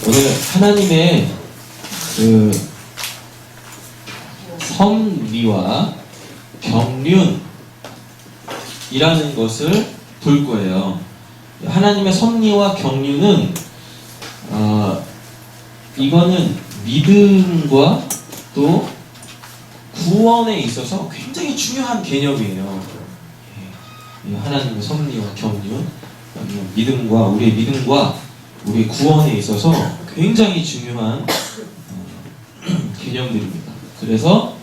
오늘 하나님의 그 섭리와 경륜이라는 것을 볼 거예요. 하나님의 섭리와 경륜은 이거는 믿음과 또 구원에 있어서 굉장히 중요한 개념이에요. 하나님의 섭리와 경륜, 믿음과 우리의 믿음과 우리의 구원에 있어서 굉장히 중요한 개념들입니다. 그래서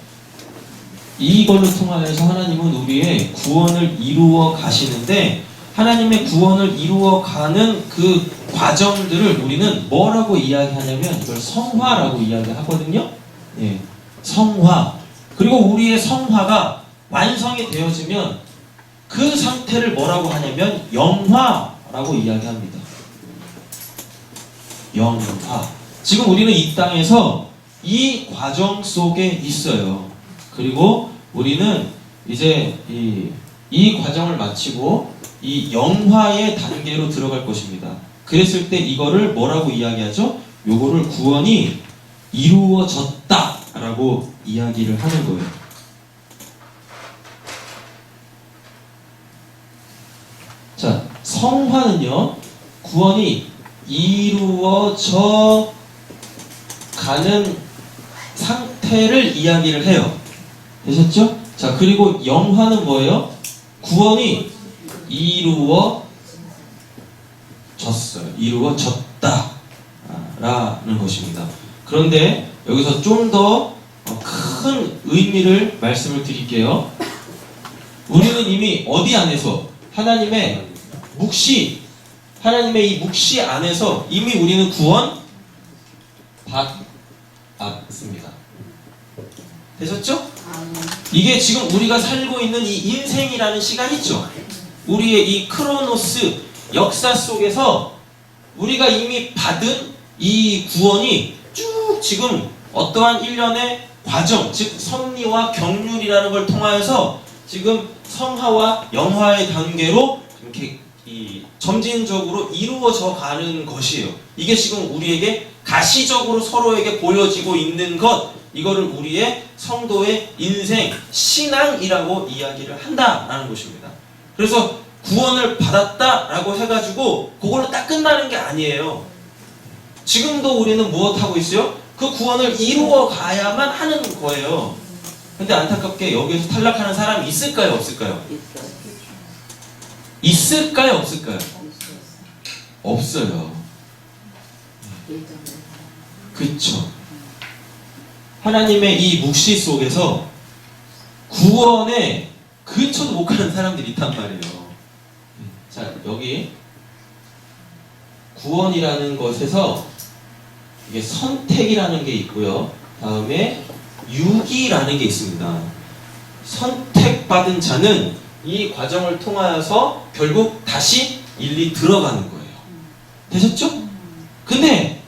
이걸로 통하여서 하나님은 우리의 구원을 이루어 가시는데, 하나님의 구원을 이루어 가는 그 과정들을 우리는 뭐라고 이야기하냐면 이걸 성화라고 이야기하거든요. 예, 성화. 그리고 우리의 성화가 완성이 되어지면 그 상태를 뭐라고 하냐면 영화라고 이야기합니다. 영화. 지금 우리는 이 땅에서 이 과정 속에 있어요. 그리고 우리는 이제 이 과정을 마치고 이 영화의 단계로 들어갈 것입니다. 그랬을 때 이거를 뭐라고 이야기하죠? 요거를 구원이 이루어졌다라고 이야기를 하는 거예요. 자, 성화는요, 구원이 이루어져 가는 상태를 이야기를 해요. 되셨죠? 자, 그리고 영화는 뭐예요? 구원이 이루어졌어요. 이루어졌다 라는 것입니다. 그런데 여기서 좀 더 큰 의미를 말씀을 드릴게요. 우리는 이미 어디 안에서? 하나님의 묵시, 하나님의 이 묵시 안에서 이미 우리는 구원 받았습니다. 되셨죠? 이게 지금 우리가 살고 있는 이 인생이라는 시간 있죠? 우리의 이 크로노스 역사 속에서 우리가 이미 받은 이 구원이 쭉 지금 어떠한 일련의 과정, 즉 섭리와 경륜이라는 걸 통하여서 지금 성화와 영화의 단계로 이렇게 점진적으로 이루어져 가는 것이에요. 이게 지금 우리에게 가시적으로 서로에게 보여지고 있는 것, 이거를 우리의 성도의 인생, 신앙이라고 이야기를 한다라는 것입니다. 그래서 구원을 받았다라고 해가지고 그걸로 딱 끝나는 게 아니에요. 지금도 우리는 무엇하고 있어요? 그 구원을 이루어 가야만 하는 거예요. 근데 안타깝게 여기에서 탈락하는 사람이 있을까요? 없을까요? 있을까요? 없을까요? 없어요. 그쵸. 하나님의 이 묵시 속에서 구원에 근처도 못 가는 사람들이 있단 말이에요. 자, 여기 구원이라는 것에서 이게 선택이라는 게 있고요. 다음에 유기라는 게 있습니다. 선택받은 자는 이 과정을 통하여서 결국 다시 일리 들어가는 거예요. 되셨죠? 근데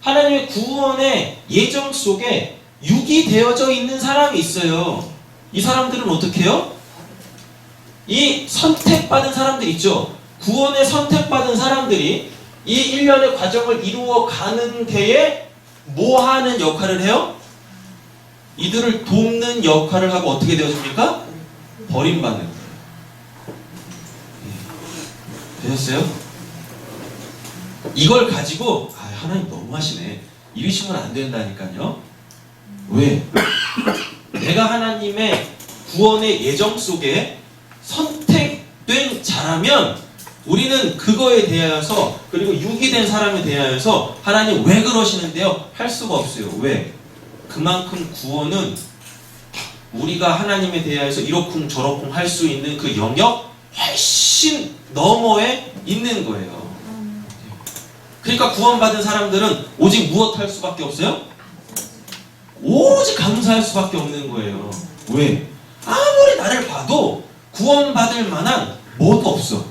하나님의 구원의 예정 속에 유기되어져 있는 사람이 있어요. 이 사람들은 어떻게 해요? 이 선택받은 사람들 있죠? 구원에 선택받은 사람들이 이 일련의 과정을 이루어 가는 데에 뭐 하는 역할을 해요? 이들을 돕는 역할을 하고 어떻게 되어집니까? 버림받는 거예요. 되셨어요? 이걸 가지고 하나님 너무하시네, 이러시면 안 된다니까요. 왜? 내가 하나님의 구원의 예정 속에 선택된 자라면 우리는 그거에 대하여서, 그리고 유기된 사람에 대하여서 하나님 왜 그러시는데요? 할 수가 없어요. 왜? 그만큼 구원은 우리가 하나님에 대하여서 이러쿵 저러쿵 할 수 있는 그 영역 훨씬 너머에 있는 거예요. 그러니까 구원받은 사람들은 오직 무엇 할 수밖에 없어요? 오직 감사할 수밖에 없는 거예요. 왜? 아무리 나를 봐도 구원받을 만한 뭐도 없어.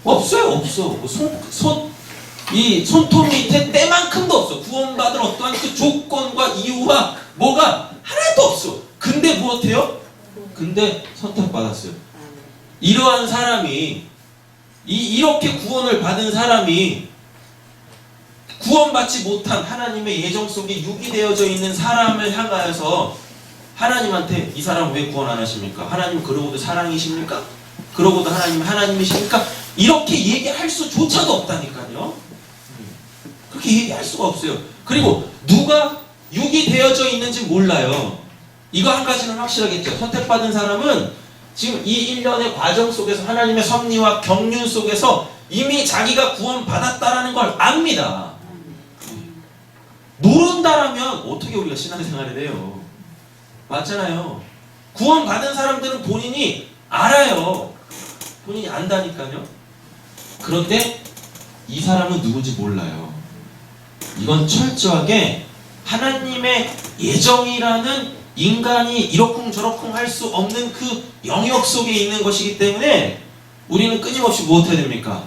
없어요. 없어. 이 손톱 밑에 때만큼도 없어. 구원받을 어떠한 그 조건과 이유와 뭐가 하나도 없어. 근데 무엇해요? 근데 선택받았어요. 이러한 사람이 이렇게 구원을 받은 사람이 구원받지 못한 하나님의 예정 속에 유기되어져 있는 사람을 향하여서 하나님한테 이 사람 왜 구원 안 하십니까? 하나님 그러고도 사랑이십니까? 그러고도 하나님 하나님이십니까? 이렇게 얘기할 수조차도 없다니까요. 그렇게 얘기할 수가 없어요. 그리고 누가 유기되어져 있는지 몰라요. 이거 한 가지는 확실하겠죠. 선택받은 사람은 지금 이 1년의 과정 속에서 하나님의 섭리와 경륜 속에서 이미 자기가 구원받았다라는 걸 압니다. 모른다라면 어떻게 우리가 신앙생활을 해요? 맞잖아요. 구원받은 사람들은 본인이 알아요. 본인이 안다니까요. 그런데 이 사람은 누군지 몰라요. 이건 철저하게 하나님의 예정이라는 인간이 이러쿵저러쿵 할 수 없는 그 영역 속에 있는 것이기 때문에 우리는 끊임없이 무엇 해야 됩니까?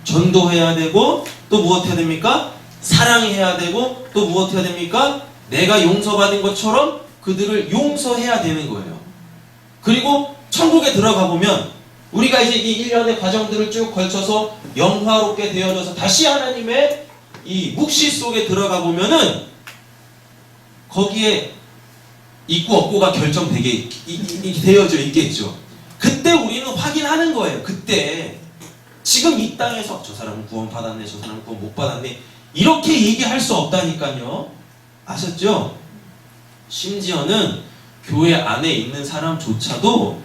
전도해야 되고 또 무엇 해야 됩니까? 사랑해야 되고 또 무엇 해야 됩니까? 내가 용서받은 것처럼 그들을 용서해야 되는 거예요. 그리고 천국에 들어가 보면 우리가 이제 이 1년의 과정들을 쭉 걸쳐서 영화롭게 되어져서 다시 하나님의 이 묵시 속에 들어가 보면은 거기에 있고 없고가 결정되게 되어져 있겠죠. 그때 우리는 확인하는 거예요. 그때 지금 이 땅에서 저 사람은 구원 받았네, 저 사람은 구원 못 받았네 이렇게 얘기할 수 없다니까요. 아셨죠? 심지어는 교회 안에 있는 사람조차도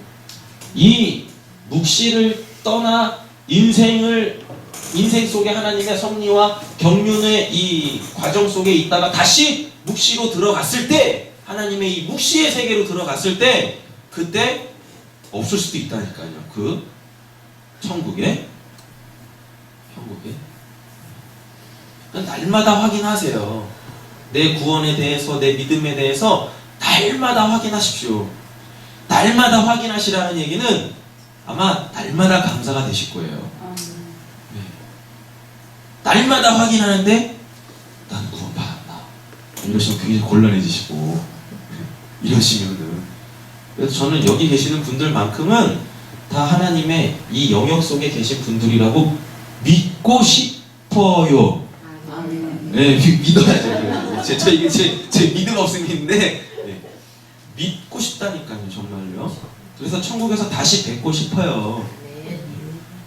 이 묵시를 떠나 인생 속에 하나님의 섭리와 경륜의 이 과정 속에 있다가 다시 묵시로 들어갔을 때 하나님의 이 묵시의 세계로 들어갔을 때 그때 없을 수도 있다니까요. 그 천국에 날마다 확인하세요. 내 구원에 대해서 내 믿음에 대해서 날마다 확인하십시오. 날마다 확인하시라는 얘기는 아마 날마다 감사가 되실 거예요. 네. 날마다 확인하는데 난 구원 받았나 이러시면 굉장히 곤란해지시고 이러시면은 그래서 저는 여기 계시는 분들만큼은 다 하나님의 이 영역 속에 계신 분들이라고 믿고 싶어요. 네, 믿어야죠. 이게 제 믿음 없음인데 네. 믿고 싶다니까요, 정말요. 그래서 천국에서 다시 뵙고 싶어요.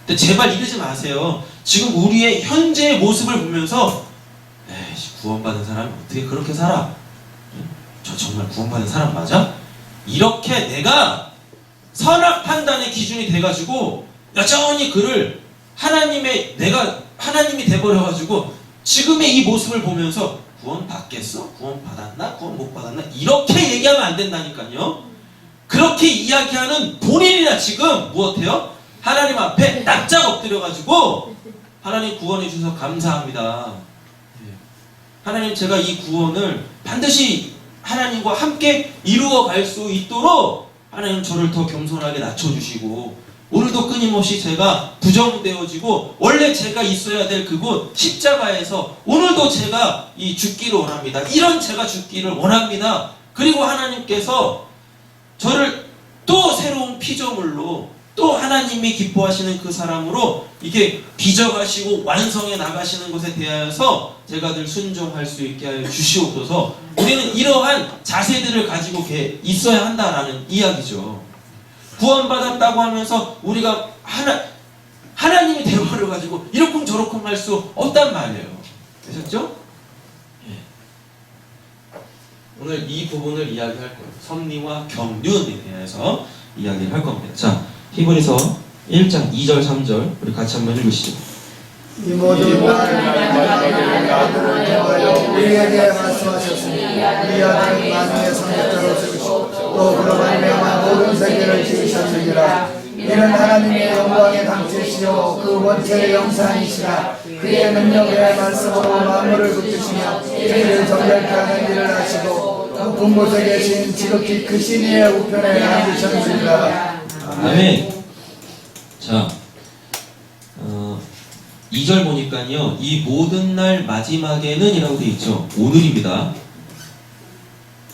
근데 제발 이러지 마세요. 지금 우리의 현재의 모습을 보면서 에이씨, 구원받은 사람이 어떻게 그렇게 살아? 저 정말 구원받은 사람 맞아? 이렇게 내가 선악 판단의 기준이 돼가지고 여전히 그를 하나님이 돼버려가지고 지금의 이 모습을 보면서 구원 받겠어? 구원 받았나? 구원 못 받았나? 이렇게 얘기하면 안 된다니까요. 그렇게 이야기하는 본인이나 지금 무엇해요? 하나님 앞에 납작 엎드려가지고 하나님 구원해 주셔서 감사합니다. 하나님 제가 이 구원을 반드시 하나님과 함께 이루어 갈 수 있도록 하나님 저를 더 겸손하게 낮춰주시고 오늘도 끊임없이 제가 부정되어지고 원래 제가 있어야 될 그곳 십자가에서 오늘도 제가 이 죽기를 원합니다. 이런 제가 죽기를 원합니다. 그리고 하나님께서 저를 또 새로운 피조물로 또 하나님이 기뻐하시는 그 사람으로 이게 빚어가시고 완성해 나가시는 것에 대하여서 제가 늘 순종할 수 있게 하여 주시옵소서. 우리는 이러한 자세들을 가지고 있어야 한다라는 이야기죠. 구원받았다고 하면서 우리가 하나님이 되어버려가지고 이러쿵저러쿵 할 수 없단 말이에요. 되셨죠? 예. 오늘 이 부분을 이야기할 거예요. 섭리와 경륜에 대해서 이야기를 할 겁니다. 자, 히브리서 1장 2절 3절 우리 같이 한번 읽으시죠. 이 모든 마지막에 아들을 통하여 우리에게 말씀하셨으니 이 아들은 만유의 성육자로 쓰시고 또 그로 말미암아 모든 세계를 지으셨느니라. 이는 하나님의 영광의 당체시요 그 원체의 영상이시라. 그의 능력의 말씀으로 만물을 붙이시며 이를 정결케 하는 일을 하시고 높은 곳에 계신 지극히 크신 이의 우편에 앉으셨느니라. 아멘. 자, 2절 보니까요, 이 모든 날 마지막에는 이라고 되어 있죠. 오늘입니다.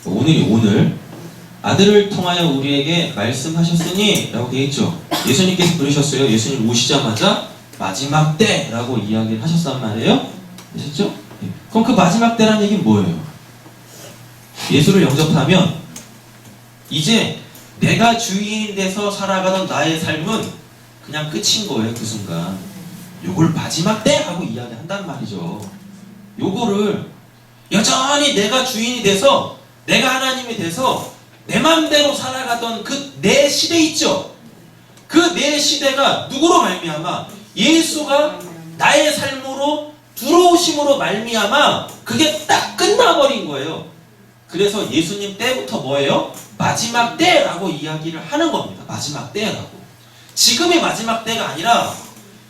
오늘 아들을 통하여 우리에게 말씀하셨으니 라고 되어 있죠. 예수님께서 그러셨어요. 예수님 오시자마자 마지막 때라고 이야기를 하셨단 말이에요. 아셨죠? 그럼 그 마지막 때라는 얘기는 뭐예요? 예수를 영접하면 이제 내가 주인이 돼서 살아가던 나의 삶은 그냥 끝인 거예요. 그 순간 요걸 마지막 때 하고 이야기한단 말이죠. 요거를 여전히 내가 주인이 돼서 내가 하나님이 돼서 내 맘대로 살아가던 그 내 시대 있죠. 그 내 시대가 누구로 말미암아 예수가 나의 삶으로 들어오심으로 말미암아 그게 딱 끝나버린 거예요. 그래서 예수님 때부터 뭐예요? 마지막 때라고 이야기를 하는 겁니다. 마지막 때라고. 지금의 마지막 때가 아니라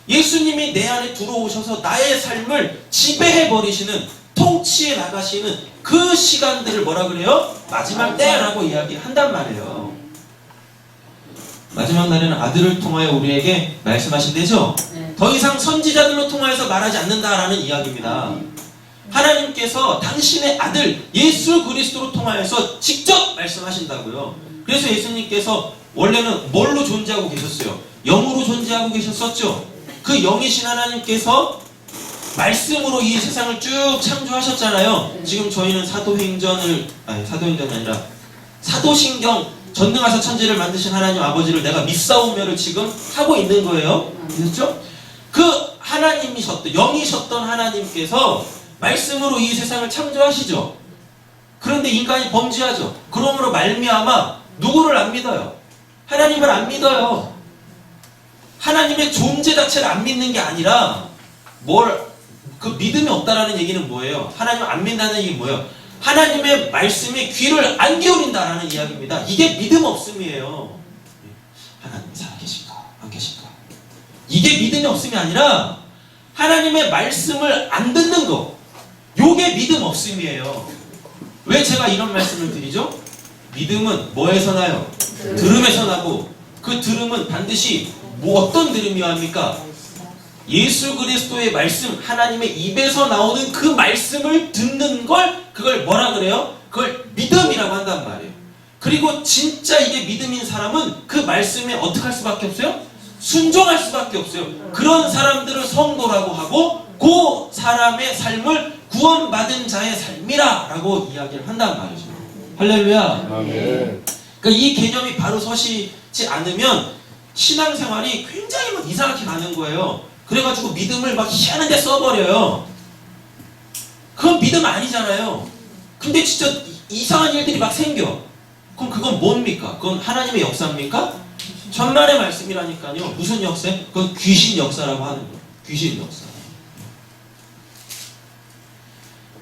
예수님이 내 안에 들어오셔서 나의 삶을 지배해버리시는, 통치해 나가시는 그 시간들을 뭐라 그래요? 마지막 때라고 이야기한단 말이에요. 마지막 날에는 아들을 통하여 우리에게 말씀하신대죠? 더 이상 선지자들로 통하여서 말하지 않는다라는 이야기입니다. 하나님께서 당신의 아들 예수 그리스도로 통하여서 직접 말씀하신다고요. 그래서 예수님께서 원래는 뭘로 존재하고 계셨어요? 영으로 존재하고 계셨었죠. 그 영이신 하나님께서 말씀으로 이 세상을 쭉 창조하셨잖아요. 지금 저희는 사도행전이 아니라 사도신경 전능하사 천지를 만드신 하나님 아버지를 내가 믿사오며를 지금 하고 있는 거예요. 그렇죠? 그 하나님이셨던, 영이셨던 하나님께서 말씀으로 이 세상을 창조하시죠. 그런데 인간이 범죄하죠. 그러므로 말미암아 누구를 안 믿어요? 하나님을 안 믿어요. 하나님의 존재 자체를 안 믿는 게 아니라 그 믿음이 없다라는 얘기는 뭐예요? 하나님을 안 믿는다는 얘기는 뭐예요? 하나님의 말씀에 귀를 안 기울인다라는 이야기입니다. 이게 믿음 없음이에요. 하나님이 살아계신가? 안 계신가? 이게 믿음이 없음이 아니라 하나님의 말씀을 안 듣는 거. 요게 믿음 없음이에요. 왜 제가 이런 말씀을 드리죠? 믿음은 뭐에서 나요? 들음에서 나고, 그 들음은 반드시 어떤 들음이어야 합니까? 예수 그리스도의 말씀, 하나님의 입에서 나오는 그 말씀을 듣는 걸, 그걸 뭐라 그래요? 그걸 믿음이라고 한단 말이에요. 그리고 진짜 이게 믿음인 사람은 그 말씀에 어떻게 할 수밖에 없어요? 순종할 수밖에 없어요. 그런 사람들을 성도라고 하고, 그 사람의 삶을 구원받은 자의 삶이라 라고 이야기를 한단 말이죠. 할렐루야. 아멘. 그러니까 이 개념이 바로 서시지 않으면 신앙생활이 굉장히 막 이상하게 가는 거예요. 그래가지고 믿음을 막 희한한 데 써버려요. 그건 믿음 아니잖아요. 근데 진짜 이상한 일들이 막 생겨. 그럼 그건 뭡니까? 그건 하나님의 역사입니까? 천만의 말씀이라니까요. 무슨 역사예요? 그건 귀신 역사라고 하는 거예요. 귀신 역사.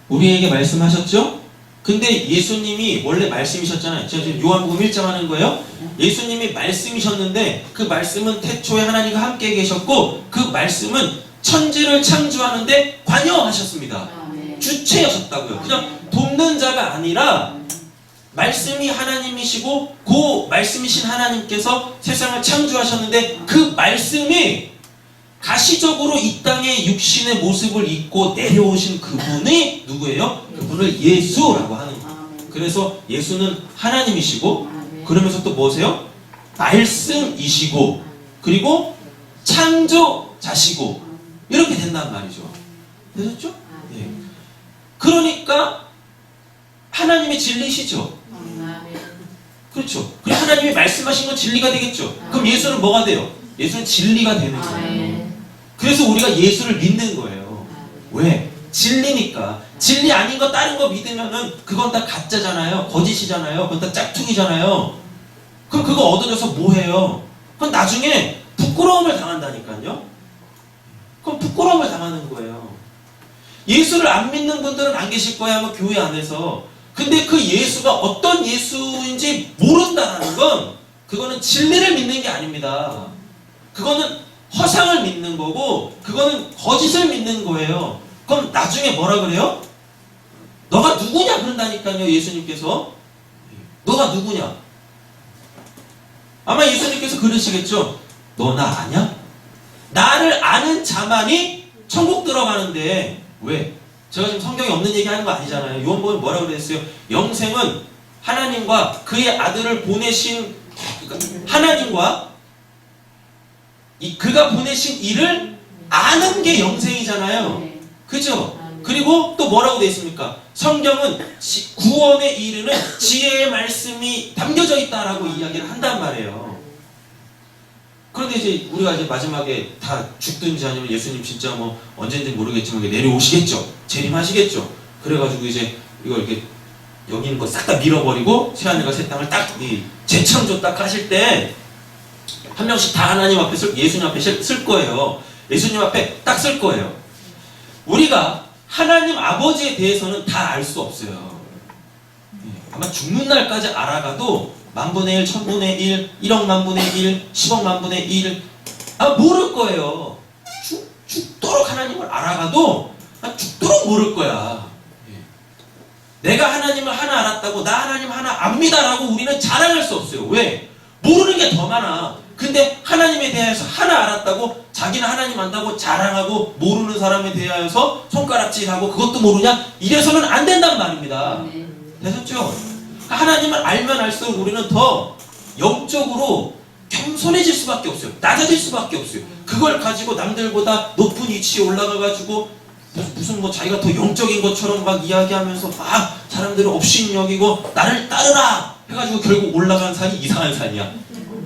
우리에게 말씀하셨죠? 근데 예수님이 원래 말씀이셨잖아요. 제가 지금 요한복음 1장 하는 거예요. 예수님이 말씀이셨는데 그 말씀은 태초에 하나님과 함께 계셨고 그 말씀은 천지를 창조하는데 관여하셨습니다. 주체하셨다고요. 그냥 돕는 자가 아니라 말씀이 하나님이시고 그 말씀이신 하나님께서 세상을 창조하셨는데 그 말씀이 가시적으로 이 땅에 육신의 모습을 입고 내려오신 그분이 누구예요? 그분을 예수라고 하는 거예요. 그래서 예수는 하나님이시고 그러면서 또 뭐세요? 말씀이시고 그리고 창조자시고 이렇게 된단 말이죠. 되셨죠? 예. 그러니까 하나님의 진리시죠. 그렇죠. 그리고 하나님이 말씀하신 건 진리가 되겠죠. 그럼 예수는 뭐가 돼요? 예수는 진리가 되는 거예요. 그래서 우리가 예수를 믿는 거예요. 왜? 진리니까. 진리 아닌 거 다른 거 믿으면은 그건 다 가짜잖아요. 거짓이잖아요. 그건 다 짝퉁이잖아요. 그럼 그거 얻어져서 뭐 해요? 그건 나중에 부끄러움을 당한다니까요. 그럼 부끄러움을 당하는 거예요. 예수를 안 믿는 분들은 안 계실 거야, 아마 교회 안에서. 근데 그 예수가 어떤 예수인지 모른다는 건 그거는 진리를 믿는 게 아닙니다. 그거는 허상을 믿는 거고 그거는 거짓을 믿는 거예요. 그럼 나중에 뭐라 그래요? 너가 누구냐 그런다니까요. 예수님께서. 너가 누구냐? 아마 예수님께서 그러시겠죠. 너 나 아냐? 나를 아는 자만이 천국 들어가는데 왜? 제가 지금 성경에 없는 얘기하는 거 아니잖아요. 요한복음에 뭐라고 그랬어요? 영생은 하나님과 그의 아들을 보내신 하나님과 그가 보내신 이를 아는 게 영생이잖아요. 그죠? 그리고 또 뭐라고 되어 있습니까? 성경은 구원에 이르는 지혜의 말씀이 담겨져 있다라고 이야기를 한단 말이에요. 그런데 이제 우리가 이제 마지막에 다 죽든지 아니면 예수님 진짜 뭐 언제인지 모르겠지만 내려오시겠죠. 재림하시겠죠. 그래가지고 이제 이거 이렇게 여기 있는 거 싹 다 밀어버리고 새하늘과 새 땅을 딱 재창조 딱 하실 때 한 명씩 다 하나님 앞에 예수님 앞에 쓸 거예요. 예수님 앞에 딱 쓸 거예요. 우리가 하나님 아버지에 대해서는 다 알 수 없어요. 아마 죽는 날까지 알아가도 만분의 1, 천분의 1, 1억 만분의 1, 10억 만분의 1 모를 거예요. 죽도록 하나님을 알아가도 죽도록 모를 거야. 내가 하나님을 하나 알았다고 나 하나님 하나 압니다라고 우리는 자랑할 수 없어요. 왜? 모르는 게 더 많아. 근데 하나님에 대해서 하나 알았다고 자기는 하나님 안다고 자랑하고 모르는 사람에 대하여서 손가락질하고 그것도 모르냐? 이래서는 안 된단 말입니다. 되셨죠? 하나님을 알면 알수록 우리는 더 영적으로 겸손해질 수밖에 없어요. 낮아질 수밖에 없어요. 그걸 가지고 남들보다 높은 위치에 올라가가지고 무슨 뭐 자기가 더 영적인 것처럼 막 이야기하면서 막 사람들을 업신여기고 나를 따르라 해가지고 결국 올라간 산이 이상한 산이야.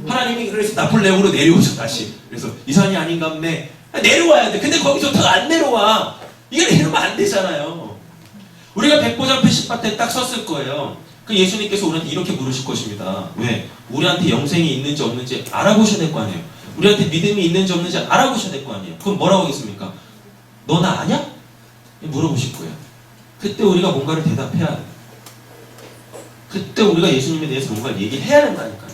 하나님이 그래서 나폴레옹으로 내려오죠 다시. 그래서 이 산이 아닌갑네. 내려와야 돼. 근데 거기서 더 안 내려와. 이게 내려오면 안 되잖아요. 우리가 백보장 80밭에 딱 섰을 거예요. 그 예수님께서 우리한테 이렇게 물으실 것입니다. 왜? 우리한테 영생이 있는지 없는지 알아보셔야 될 거 아니에요. 우리한테 믿음이 있는지 없는지 알아보셔야 될 거 아니에요. 그럼 뭐라고 하겠습니까? 너 나 아냐? 물어보실 거예요. 그때 우리가 뭔가를 대답해야 돼요. 그때 우리가 예수님에 대해서 뭔가를 얘기해야 된다니까요.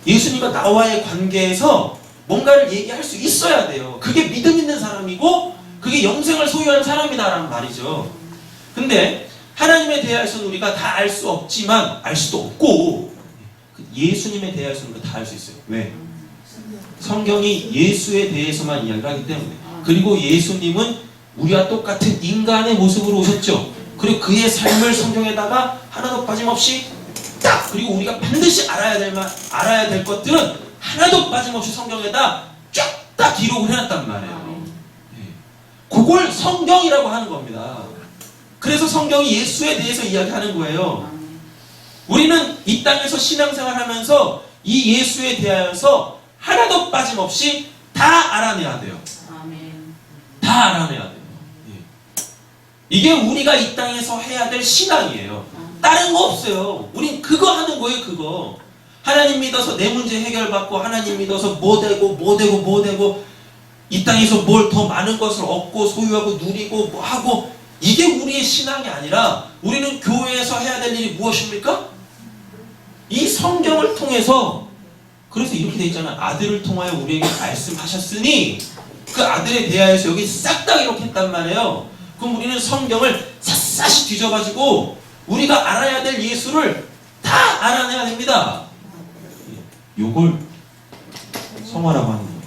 예수님과 나와의 관계에서 뭔가를 얘기할 수 있어야 돼요. 그게 믿음 있는 사람이고 그게 영생을 소유한 사람이다라는 말이죠. 근데 하나님에 대해서는 우리가 다 알 수 없지만 알 수도 없고 예수님에 대해서는 우리가 다 알 수 있어요. 왜? 성경이 예수에 대해서만 이야기를 하기 때문에. 그리고 예수님은 우리와 똑같은 인간의 모습으로 오셨죠. 그리고 그의 삶을 성경에다가 하나도 빠짐없이 딱, 그리고 우리가 반드시 알아야 될 것들은 하나도 빠짐없이 성경에다 쫙 다 기록을 해놨단 말이에요. 그걸 성경이라고 하는 겁니다. 그래서 성경이 예수에 대해서 이야기하는 거예요. 우리는 이 땅에서 신앙생활하면서 이 예수에 대하여서 하나도 빠짐없이 다 알아내야 돼요. 다 알아내야 돼요. 이게 우리가 이 땅에서 해야 될 신앙이에요. 다른 거 없어요. 우린 그거 하는 거예요. 그거. 하나님 믿어서 내 문제 해결받고 하나님 믿어서 뭐 되고 이 땅에서 뭘 더 많은 것을 얻고 소유하고 누리고 뭐 하고, 이게 우리의 신앙이 아니라 우리는 교회에서 해야 될 일이 무엇입니까? 이 성경을 통해서, 그래서 이렇게 돼 있잖아. 아들을 통하여 우리에게 말씀하셨으니 그 아들에 대하여서 여기 싹 다 이렇게 했단 말이에요. 그럼 우리는 성경을 샅샅이 뒤져가지고 우리가 알아야 될 예수를 다 알아내야 됩니다. 요걸 성화라고 하는 거예요.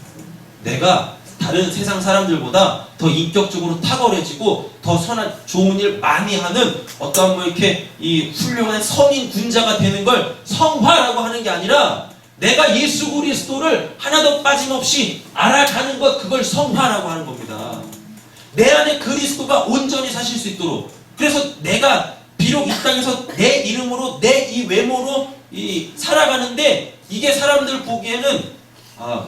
내가 다른 세상 사람들보다 더 인격적으로 탁월해지고 더 선한 좋은 일 많이 하는 어떤 뭐 이렇게 이 훌륭한 성인 군자가 되는 걸 성화라고 하는 게 아니라 내가 예수 그리스도를 하나도 빠짐없이 알아가는 것, 그걸 성화라고 하는 겁니다. 내 안에 그리스도가 온전히 사실 수 있도록. 그래서 내가 비록 이 땅에서 내 이름으로 내 이 외모로 살아가는데 이게 사람들 보기에는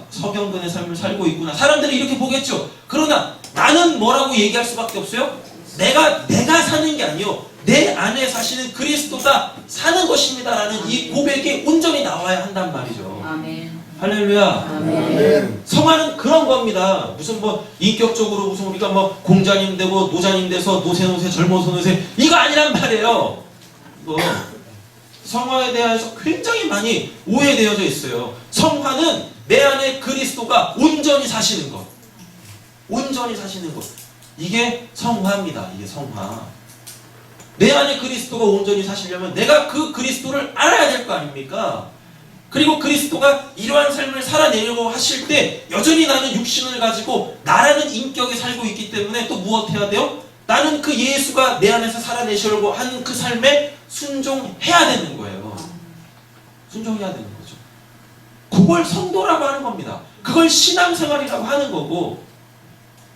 서경근의 삶을 살고 있구나. 사람들이 이렇게 보겠죠. 그러나 나는 뭐라고 얘기할 수밖에 없어요? 내가 사는 게 아니요, 내 안에 사시는 그리스도가 사는 것입니다라는 이 고백이 온전히 나와야 한단 말이죠. 아멘. 할렐루야. 아멘. 성화는 그런 겁니다. 무슨 뭐 인격적으로 무슨 우리가 뭐 공자님 되고 노자님 돼서 노세 젊어서 노세, 이거 아니란 말이에요. 이거 성화에 대해서 굉장히 많이 오해되어져 있어요. 성화는 내 안에 그리스도가 온전히 사시는 것, 온전히 사시는 것, 이게 성화입니다. 이게 성화. 내 안에 그리스도가 온전히 사시려면 내가 그 그리스도를 알아야 될 거 아닙니까? 그리고 그리스도가 이러한 삶을 살아내려고 하실 때 여전히 나는 육신을 가지고 나라는 인격에 살고 있기 때문에 또 무엇 해야 돼요? 나는 그 예수가 내 안에서 살아내시려고 한 그 삶에 순종해야 되는 거예요. 순종해야 되는 거죠. 그걸 성도라고 하는 겁니다. 그걸 신앙생활이라고 하는 거고,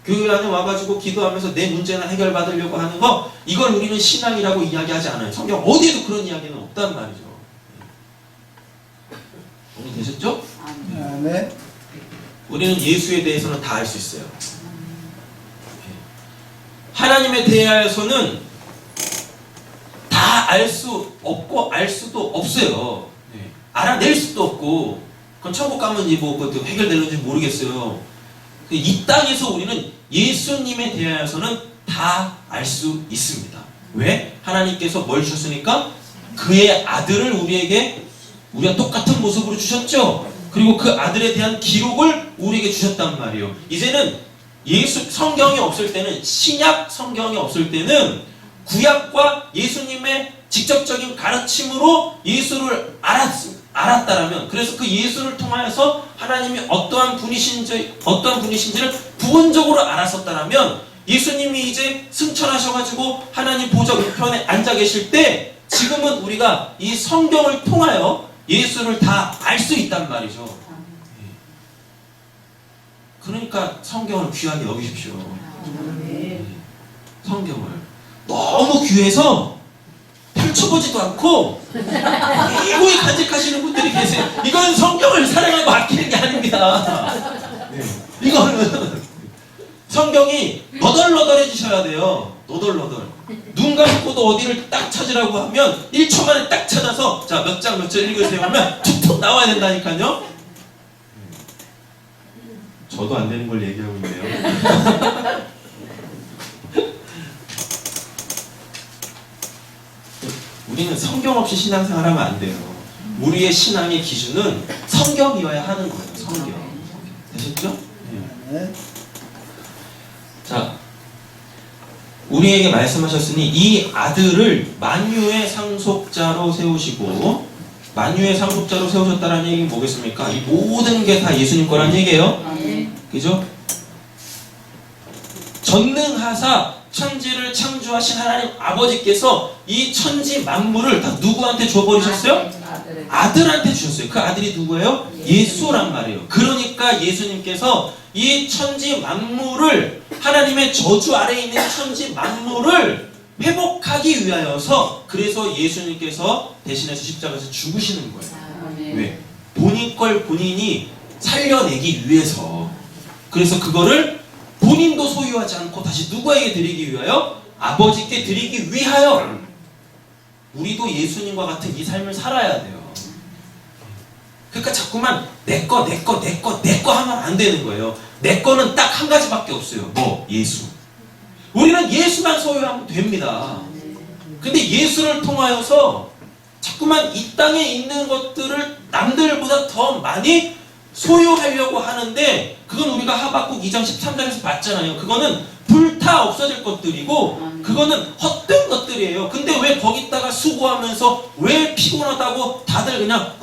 교회 안에 와가지고 기도하면서 내 문제나 해결받으려고 하는 거, 이걸 우리는 신앙이라고 이야기하지 않아요. 성경 어디에도 그런 이야기는 없단 말이죠. 오늘 되셨죠? 아멘. 우리는 예수에 대해서는 다 알 수 있어요. 하나님에 대해서는 다 알 수 없고 알 수도 없어요. 알아낼 수도 없고, 그건 천국 가면 뭐 그것도 해결되는지 모르겠어요. 이 땅에서 우리는 예수님에 대해서는 다 알 수 있습니다. 왜? 하나님께서 뭘 주셨으니까? 그의 아들을 우리가 똑같은 모습으로 주셨죠. 그리고 그 아들에 대한 기록을 우리에게 주셨단 말이에요. 이제는 성경이 없을 때는, 신약 성경이 없을 때는 구약과 예수님의 직접적인 가르침으로 예수를 알았다라면, 그래서 그 예수를 통하여서 하나님이 어떠한 분이신지를 부분적으로 알았었다라면, 예수님이 이제 승천하셔가지고 하나님 보좌 우편에 앉아 계실 때, 지금은 우리가 이 성경을 통하여 예수를 다 알 수 있단 말이죠. 그러니까 성경을 귀하게 여기십시오. 성경을 너무 귀해서 펼쳐보지도 않고 이거에 간직하시는 분들이 계세요. 이건 성경을 사랑하고 아끼는 게 아닙니다. 이거는 성경이 너덜너덜해지셔야 돼요. 너덜너덜. 눈 감고도 어디를 딱 찾으라고 하면 1초 만에 딱 찾아서, 자, 몇 장 몇 절 읽으세요 하면 툭툭 나와야 된다니까요. 저도 안 되는 걸 얘기하고 있네요. 우리는 성경 없이 신앙생활하면 안 돼요. 우리의 신앙의 기준은 성경이어야 하는 거예요. 성경. 되셨죠? 네. 자, 우리에게 말씀하셨으니 이 아들을 만유의 상속자로 세우시고, 만유의 상속자로 세우셨다는 얘기는 뭐겠습니까? 이 모든 게 다 예수님 거란 얘기예요. 그죠? 전능하사 천지를 창조하신 하나님 아버지께서 이 천지 만물을 다 누구한테 줘버리셨어요? 아들한테 주셨어요. 그 아들이 누구예요? 예수란 말이에요. 그러니까 예수님께서 이 천지 만물을, 하나님의 저주 아래에 있는 천지 만물을 회복하기 위하여서, 그래서 예수님께서 대신해서 십자가에서 죽으시는 거예요. 왜? 본인 걸 본인이 살려내기 위해서. 그래서 그거를 본인도 소유하지 않고 다시 누구에게 드리기 위하여? 아버지께 드리기 위하여. 우리도 예수님과 같은 이 삶을 살아야 돼요. 그러니까 자꾸만 내 거 하면 안 되는 거예요. 내 거는 딱 한 가지밖에 없어요. 뭐? 예수. 우리는 예수만 소유하면 됩니다. 근데 예수를 통하여서 자꾸만 이 땅에 있는 것들을 남들보다 더 많이 소유하려고 하는데, 그건 우리가 하박국 2장 13절에서 봤잖아요. 그거는 불타 없어질 것들이고, 그거는 헛된 것들이에요. 근데 왜 거기다가 수고하면서 왜 피곤하다고 다들 그냥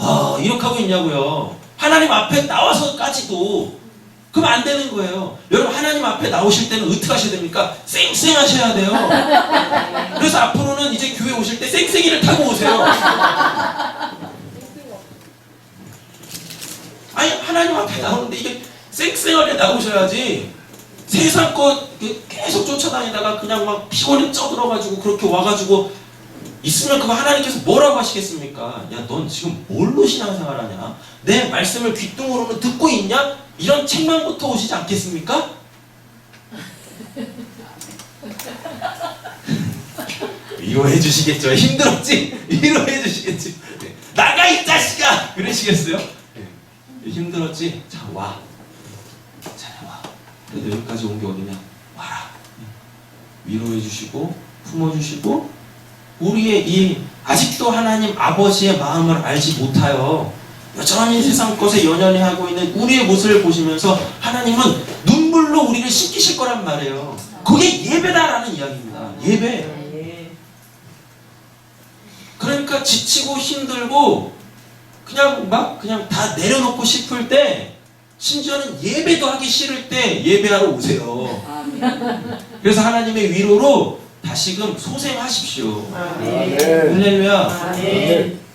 이렇게 하고 있냐고요. 하나님 앞에 나와서까지도. 그럼 안 되는 거예요. 여러분, 하나님 앞에 나오실 때는 어떻게 하셔야 됩니까? 쌩쌩하셔야 돼요. 그래서 앞으로는 이제 교회 오실 때 쌩쌩이를 타고 오세요. 아니, 하나님 앞에 나오는데 이게 쌩쌩하게 나오셔야지. 세상 거 계속 쫓아다니다가 그냥 막 피곤에 쪄들어가지고 그렇게 와가지고 있으면 그거 하나님께서 뭐라고 하시겠습니까? 야, 넌 지금 뭘로 신앙생활하냐? 내 말씀을 귓등으로는 듣고 있냐? 이런 책망부터 오시지 않겠습니까? 위로해 주시겠죠. 힘들었지? 위로해 주시겠지. 네. 나가 이 자식아! 그러시겠어요? 네. 힘들었지? 자, 와. 자, 와. 그래도 여기까지 온 게 어디냐? 와라. 위로해 주시고 품어 주시고, 우리의 이 아직도 하나님 아버지의 마음을 알지 못하여 여전히 세상 것에 연연해 하고 있는 우리의 모습을 보시면서 하나님은 눈물로 우리를 씻기실 거란 말이에요. 그게 예배다라는 이야기입니다. 예배. 그러니까 지치고 힘들고 그냥 다 내려놓고 싶을 때, 심지어는 예배도 하기 싫을 때 예배하러 오세요. 그래서 하나님의 위로로 다시금 소생하십시오. 할렐루야.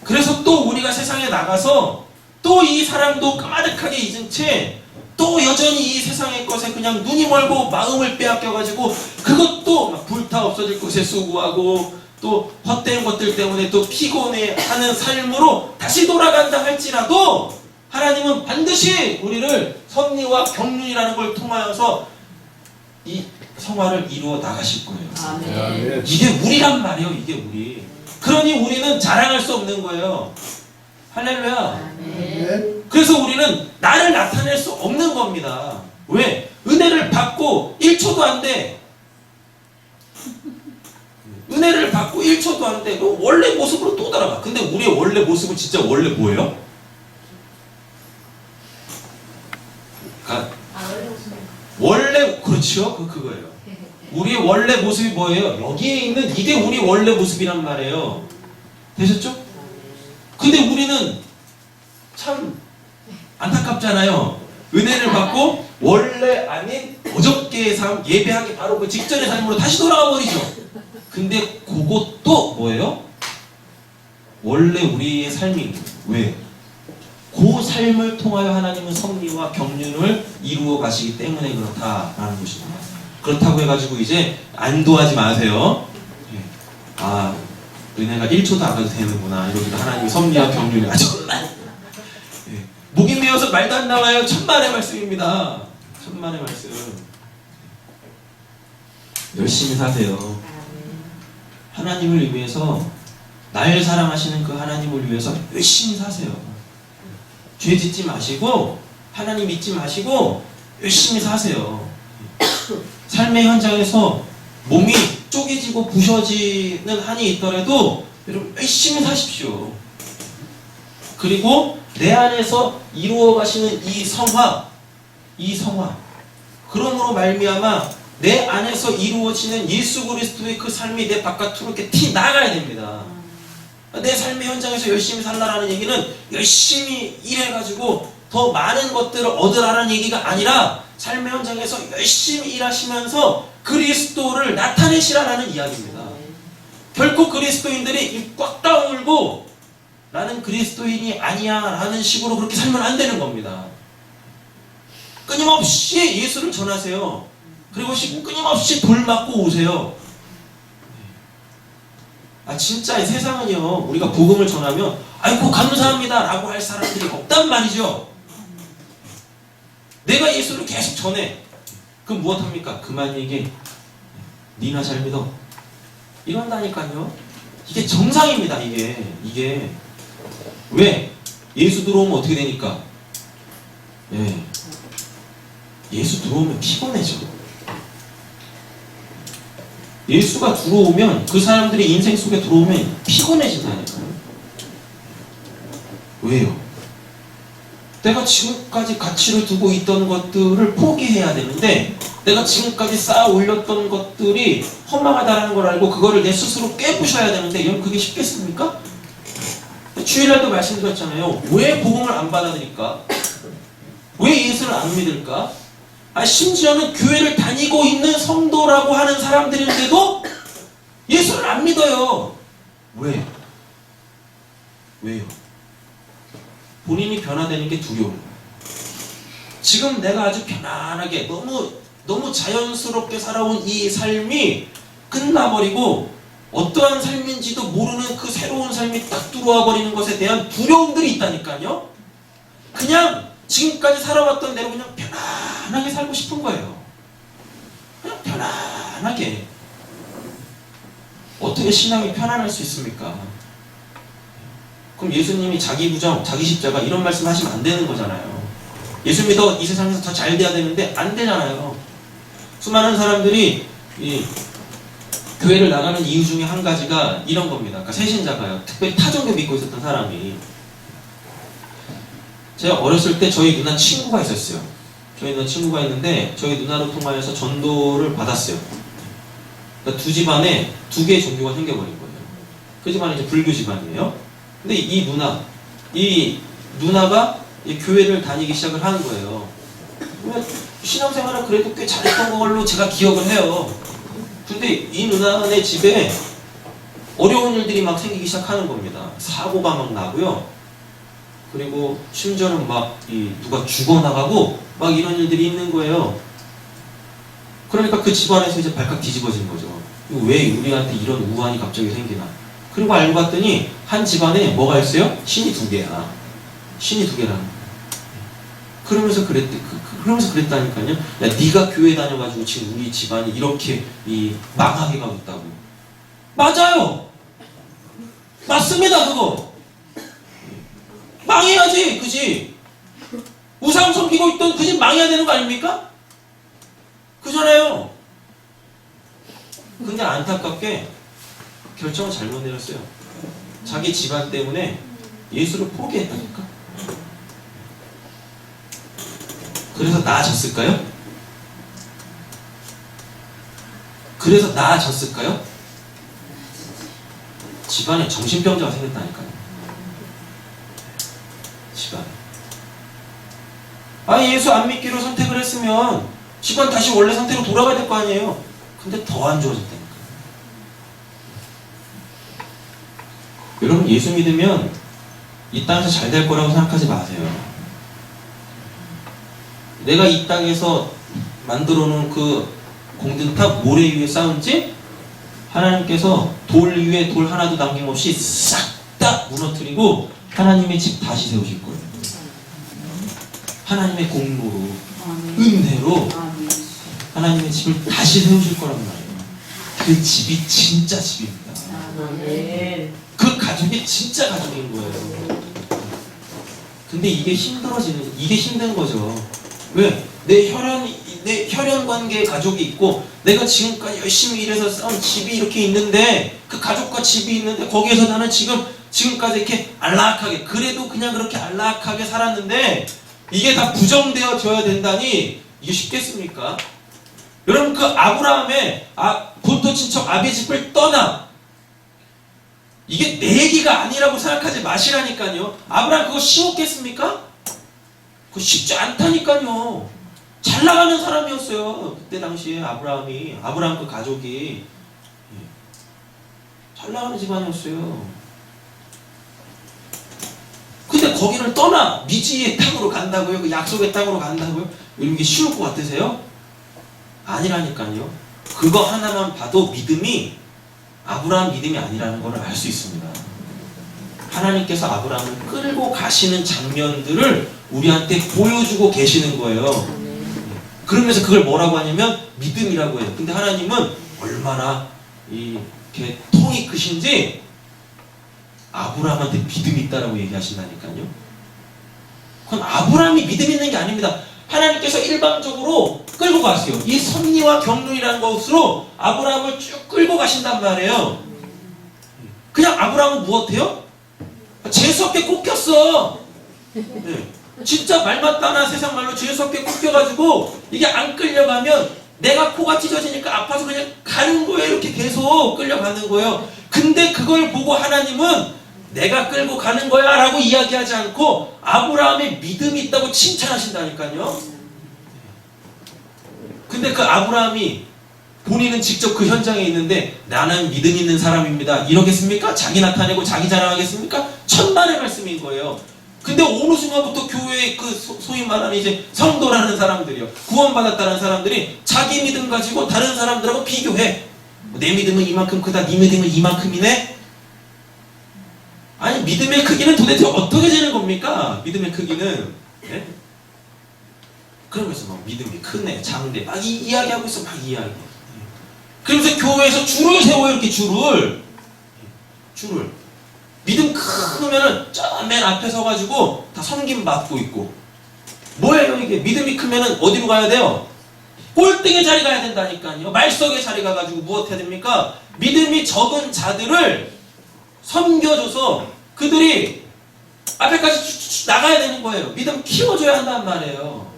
그래서 또 우리가 세상에 나가서 또 이 사랑도 까마득하게 잊은 채 또 여전히 이 세상의 것에 그냥 눈이 멀고 마음을 빼앗겨가지고 그것도 막 불타 없어질 것에 수고하고 또 헛된 것들 때문에 또 피곤해하는 삶으로 다시 돌아간다 할지라도 하나님은 반드시 우리를 섭리와 경륜이라는 걸 통하여서 이 성화를 이루어 나가실 거예요. 아멘. 이게 우리란 말이에요. 이게 우리. 그러니 우리는 자랑할 수 없는 거예요. 할렐루야. 아멘. 그래서 우리는 나를 나타낼 수 없는 겁니다. 왜? 은혜를 받고 1초도 안 돼. 은혜를 받고 1초도 안 돼. 그럼 원래 모습으로 또 돌아가. 근데 우리의 원래 모습은 진짜 원래 뭐예요? 원래 그렇죠. 그거예요. 우리의 원래 모습이 뭐예요? 여기에 있는 이게 우리 원래 모습이란 말이에요. 되셨죠? 근데 우리는 참 안타깝잖아요. 은혜를 받고 원래 아닌 어저께의 삶, 예배하기 바로 그 직전의 삶으로 다시 돌아가 버리죠. 근데 그것도 뭐예요? 원래 우리의 삶인 거예요. 왜? 그 삶을 통하여 하나님은 섭리와 경륜을 이루어 가시기 때문에 그렇다라는 것입니다. 그렇다고 해가지고 이제 안도하지 마세요. 아, 은혜가 1초도 안 가도 되는구나. 이러기도 하나님이 섭리와 경륜을 정말 목이 메어서 말도 안 나와요. 천만의 말씀입니다. 천만의 말씀. 열심히 사세요. 하나님을 위해서, 날 사랑하시는 그 하나님을 위해서 열심히 사세요. 죄 짓지 마시고 하나님 믿지 마시고 열심히 사세요. 삶의 현장에서 몸이 쪼개지고 부셔지는 한이 있더라도 여러분 열심히 사십시오. 그리고 내 안에서 이루어 가시는 이 성화, 그러므로 말미암아 내 안에서 이루어지는 예수 그리스도의 그 삶이 내 바깥으로 이렇게 티 나가야 됩니다. 내 삶의 현장에서 열심히 살라라는 얘기는 열심히 일해가지고 더 많은 것들을 얻으라는 얘기가 아니라 삶의 현장에서 열심히 일하시면서 그리스도를 나타내시라는 이야기입니다. 결코 그리스도인들이 입 꽉 다물고 나는 그리스도인이 아니야 라는 식으로 그렇게 살면 안 되는 겁니다. 끊임없이 예수를 전하세요. 그리고 끊임없이 돌 맞고 오세요. 아 진짜 세상은요, 우리가 복음을 전하면 아이고 감사합니다 라고 할 사람들이 없단 말이죠. 내가 예수를 계속 전해. 그럼 무엇합니까? 그만 얘기. 니나 잘 믿어. 이런다니까요. 이게 정상입니다. 이게 왜? 예수 들어오면 어떻게 되니까? 예수 들어오면 피곤해져. 예수가 들어오면, 그 사람들이 인생 속에 들어오면 피곤해진다니까요. 왜요? 내가 지금까지 가치를 두고 있던 것들을 포기해야 되는데, 내가 지금까지 쌓아 올렸던 것들이 허망하다는 걸 알고 그거를 내 스스로 깨부셔야 되는데, 여러분 그게 쉽겠습니까? 주일날도 말씀드렸잖아요. 왜 복음을 안 받아들일까? 왜 예수를 안 믿을까? 심지어는 교회를 다니고 있는 성도라고 하는 사람들인데도 예수를 안 믿어요. 왜? 왜요? 본인이 변화되는 게 두려워요. 지금 내가 아주 편안하게 너무 자연스럽게 살아온 이 삶이 끝나버리고 어떠한 삶인지도 모르는 그 새로운 삶이 딱 들어와 버리는 것에 대한 두려움들이 있다니까요. 그냥 지금까지 살아왔던 대로 그냥 편안하게 살고 싶은 거예요. 그냥 편안하게. 어떻게 신앙이 편안할 수 있습니까? 그럼 예수님이 자기 부정, 자기 십자가 이런 말씀 하시면 안 되는 거잖아요. 예수 믿어 이 세상에서 더 잘 돼야 되는데 안 되잖아요. 수많은 사람들이 이 교회를 나가는 이유 중에 한 가지가 이런 겁니다. 그러니까 새신자가요. 특별히 타종교 믿고 있었던 사람이. 제가 어렸을 때 저희 누나 친구가 있었어요. 저희 누나 친구가 있는데 저희 누나로 통하여서 전도를 받았어요. 그러니까 두 집안에 두 개의 종교가 생겨버린 거예요. 그 집안이 이제 불교 집안이에요. 근데 이 누나가 이 교회를 다니기 시작을 하는 거예요. 신앙생활을 그래도 꽤 잘했던 걸로 제가 기억을 해요. 근데 이 누나네 집에 어려운 일들이 막 생기기 시작하는 겁니다. 사고가 막 나고요. 그리고 심지어는 막 누가 죽어나가고 막 이런 일들이 있는 거예요. 그러니까 그 집안에서 이제 발칵 뒤집어진 거죠. 왜 우리한테 이런 우환이 갑자기 생기나. 그리고 알고 봤더니 한 집안에 뭐가 있어요? 신이 2개야. 신이 2개라는 그러면서 그랬다니까요. 야, 네가 교회 다녀가지고 지금 우리 집안이 이렇게 망하게 가고 있다고. 맞아요. 맞습니다, 그거. 망해야지, 그지? 우상 섬기고 있던 그 집 망해야 되는 거 아닙니까? 그잖아요. 근데 안타깝게 결정을 잘못 내렸어요. 자기 집안 때문에 예수를 포기했다니까. 그래서 나아졌을까요? 그래서 나아졌을까요? 집안에 정신병자가 생겼다니까요. 집안에. 예수 안 믿기로 선택을 했으면 집안 다시 원래 상태로 돌아가야 될 거 아니에요. 근데 더 안 좋아졌다니까요. 여러분, 예수 믿으면 이 땅에서 잘 될 거라고 생각하지 마세요. 내가 이 땅에서 만들어 놓은 그 공든탑 모래 위에 쌓은 집, 하나님께서 돌 위에 돌 하나도 남김없이 싹 다 무너뜨리고 하나님의 집 다시 세우실 거예요. 하나님의 공로로, 은혜로 하나님의 집을 다시 세우실 거란 말이에요. 그 집이 진짜 집입니다. 그 가족이 진짜 가족인 거예요. 근데 이게 힘든 거죠. 왜? 내 혈연 관계의 가족이 있고 내가 지금까지 열심히 일해서 쌓은 집이 이렇게 있는데 그 가족과 집이 있는데 거기에서 나는 지금까지 이렇게 안락하게 그래도 그냥 그렇게 안락하게 살았는데 이게 다 부정되어져야 된다니 이게 쉽겠습니까? 여러분, 그 아브라함의 본토 친척 아비 집을 떠나 이게 내 얘기가 아니라고 생각하지 마시라니까요. 아브라함 그거 쉬웠겠습니까? 그거 쉽지 않다니까요. 잘 나가는 사람이었어요. 그때 당시에 아브라함 그 가족이 잘 나가는 집안이었어요. 근데 거기를 떠나 미지의 땅으로 간다고요? 그 약속의 땅으로 간다고요? 이런 게 쉬울 것 같으세요? 아니라니까요. 그거 하나만 봐도 아브라함 믿음이 아니라는 걸 알 수 있습니다. 하나님께서 아브라함을 끌고 가시는 장면들을 우리한테 보여주고 계시는 거예요. 그러면서 그걸 뭐라고 하냐면 믿음이라고 해요. 근데 하나님은 얼마나 이렇게 통이 크신지 아브라함한테 믿음이 있다라고 얘기하신다니까요. 그건 아브라함이 믿음 있는 게 아닙니다. 하나님께서 일방적으로 끌고 가세요. 이 섭리와 경륜이라는 것으로 아브라함을 쭉 끌고 가신단 말이에요. 그냥 아브라함은 무엇해요? 재수없게 꼽혔어. 네. 진짜 말만 따나 세상 말로 재수없게 꼽혀가지고 이게 안 끌려가면 내가 코가 찢어지니까 아파서 그냥 가는 거예요. 이렇게 계속 끌려가는 거예요. 근데 그걸 보고 하나님은 내가 끌고 가는 거야 라고 이야기하지 않고 아브라함의 믿음이 있다고 칭찬하신다니까요. 근데 그 아브라함이 본인은 직접 그 현장에 있는데 나는 믿음 있는 사람입니다 이러겠습니까? 자기 나타내고 자기 자랑하겠습니까? 천만의 말씀인 거예요. 근데 어느 순간부터 교회의 그 소위 말하는 이제 성도라는 사람들이요, 구원받았다는 사람들이 자기 믿음 가지고 다른 사람들하고 비교해. 내 믿음은 이만큼 크다, 네 믿음은 이만큼이네. 아니, 믿음의 크기는 도대체 어떻게 재는 겁니까? 믿음의 크기는. 네? 그러면서 막 믿음이 크네, 작네, 막 이야기하고 있어, 막 이야기. 그러면서 교회에서 줄을 세워요, 이렇게 줄을. 믿음 크면은 저 맨 앞에 서가지고 다 섬김 받고 있고. 뭐예요 이게? 믿음이 크면은 어디로 가야 돼요? 꼴등의 자리 가야 된다니까요. 말석의 자리 가가지고 무엇 해야 됩니까? 믿음이 적은 자들을 섬겨줘서 그들이 앞에까지 나가야 되는 거예요. 믿음 키워줘야 한단 말이에요.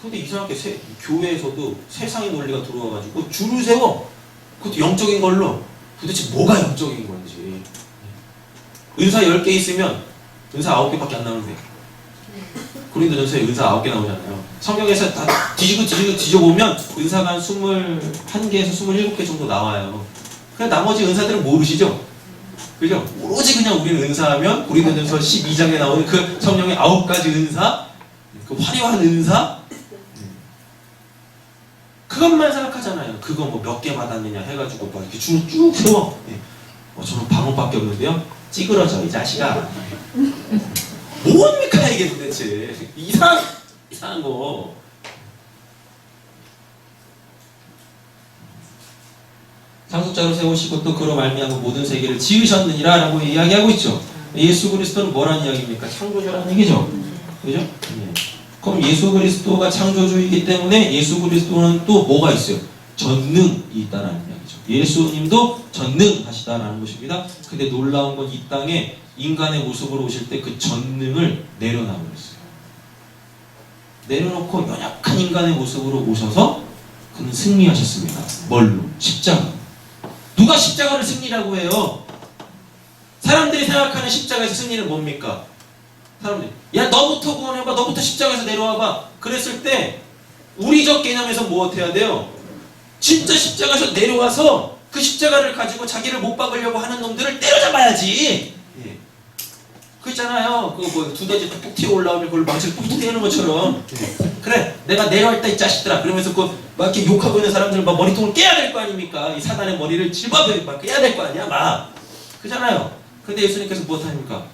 근데 이상하게 교회에서도 세상의 논리가 들어와가지고 줄을 세워. 그것도 영적인 걸로. 도대체 뭐가 영적인 건지. 은사 10개 있으면 은사 9개밖에 안 나오는데. 고린도전서에 은사 9개 나오잖아요. 성경에서 다 뒤져보면 은사가 한 21개에서 27개 정도 나와요. 그냥 나머지 은사들은 모르시죠? 그죠? 오로지 그냥 우리는 은사하면 고린도전서 12장에 나오는 그 성령의 9가지 은사, 그 화려한 은사? 그것만 생각하잖아요. 그거 뭐 몇 개 받았느냐 해가지고 막 이렇게 줄을 쭉 세워. 저는 방어밖에 없는데요. 찌그러져 이 자식아. 뭡니까 이게 도대체. 이상한 거. 상속자로 세우시고 또 그로 말미암아 모든 세계를 지으셨느니라 라고 이야기하고 있죠. 예수 그리스도는 뭐라는 이야기입니까? 창조주라는 얘기죠. 그죠? 예. 그럼 예수 그리스도가 창조주이기 때문에 예수 그리스도는 또 뭐가 있어요? 전능이 있다라는 이야기죠. 예수님도 전능하시다라는 것입니다. 근데 놀라운 건 이 땅에 인간의 모습으로 오실 때 그 전능을 내려놔버렸어요. 내려놓고 연약한 인간의 모습으로 오셔서 그는 승리하셨습니다. 뭘로? 십자가. 누가 십자가를 승리라고 해요? 사람들이 생각하는 십자가에서 승리는 뭡니까? 사람들이 야 너부터 구원해봐, 너부터 십자가에서 내려와봐. 그랬을 때 우리적 개념에서 뭐 어때야 돼요? 진짜 십자가에서 내려와서 그 십자가를 가지고 자기를 못 박으려고 하는 놈들을 때려잡아야지. 예. 그 있잖아요. 그 뭐 두더지 뚝 튀어 올라오면 그걸 망치를 뚝뚝 떼는 것처럼. 예. 그래 내가 내려왔다 이 자식들아. 그러면서 그 막 이렇게 욕하고 있는 사람들 막 머리통을 깨야 될 거 아닙니까? 이 사단의 머리를 질밥에 막 깨야 될 거 아니야, 막. 그잖아요. 근데 예수님께서 무엇하십니까?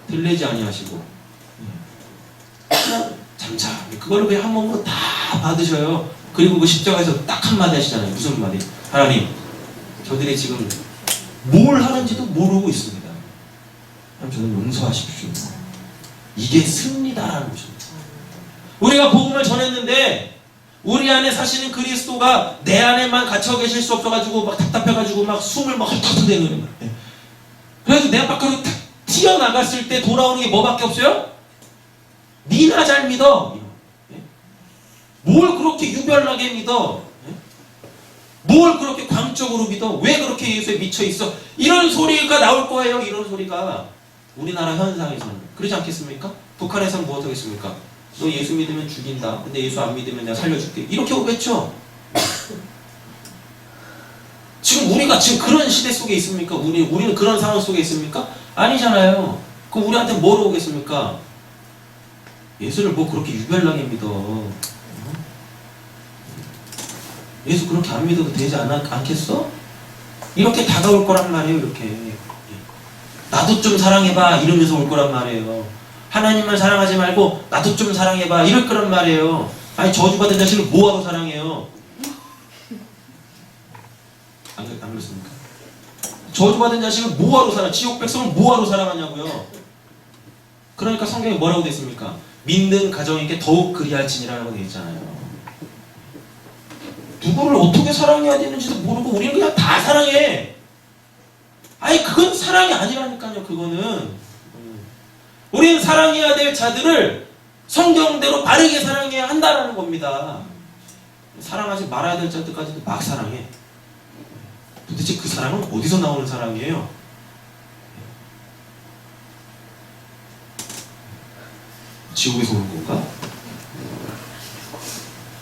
들리지 아니하시고 그냥 잠잠히 그걸로 그냥 한 몸으로 다 받으셔요. 그리고 그 십자가에서 딱 한마디 하시잖아요. 무슨 말이? 하나님, 저들이 지금 뭘 하는지도 모르고 있습니다. 하나님, 저는 용서하십시오. 이게 승리다라는 것입니다. 우리가 복음을 전했는데 우리 안에 사시는 그리스도가 내 안에만 갇혀 계실 수 없어가지고 막 답답해가지고 막 숨을 막 헐떡헐떡대는 거예요. 그래서 내 밖으로 탁 튀어나갔을 때 돌아오는 게 뭐밖에 없어요? 니나 잘 믿어. 뭘 그렇게 유별나게 믿어? 뭘 그렇게 광적으로 믿어? 왜 그렇게 예수에 미쳐있어? 이런 소리가 나올 거예요. 이런 소리가 우리나라 현상에서는 그러지 않겠습니까? 북한에서는 뭐 어떻겠습니까? 너 예수 믿으면 죽인다. 근데 예수 안 믿으면 내가 살려줄게. 이렇게 오겠죠? 지금 우리가 지금 그런 시대 속에 있습니까? 우리는 그런 상황 속에 있습니까? 아니잖아요. 그럼 우리한테 뭐로 오겠습니까? 예수를 뭐 그렇게 유별나게 믿어. 예수 그렇게 안 믿어도 되지 않겠어? 이렇게 다가올 거란 말이에요. 이렇게 나도 좀 사랑해봐 이러면서 올 거란 말이에요. 하나님만 사랑하지 말고 나도 좀 사랑해봐 이럴 거란 말이에요. 아니 저주받은 자식을 뭐하러 사랑해요? 안 그렇습니까? 저주받은 자식을 뭐하러 사랑? 지옥 백성을 뭐하러 사랑하냐고요. 그러니까 성경에 뭐라고 되어 있습니까? 믿는 가정에게 더욱 그리할지니라고 되어 있잖아요. 누구를 어떻게 사랑해야 되는지도 모르고 우리는 그냥 다 사랑해. 아니 그건 사랑이 아니라니까요. 그거는 우리는 사랑해야 될 자들을 성경대로 바르게 사랑해야 한다라는 겁니다. 사랑하지 말아야 될 자들까지도 막 사랑해. 도대체 그 사랑은 어디서 나오는 사랑이에요? 지옥에서 오는 건가?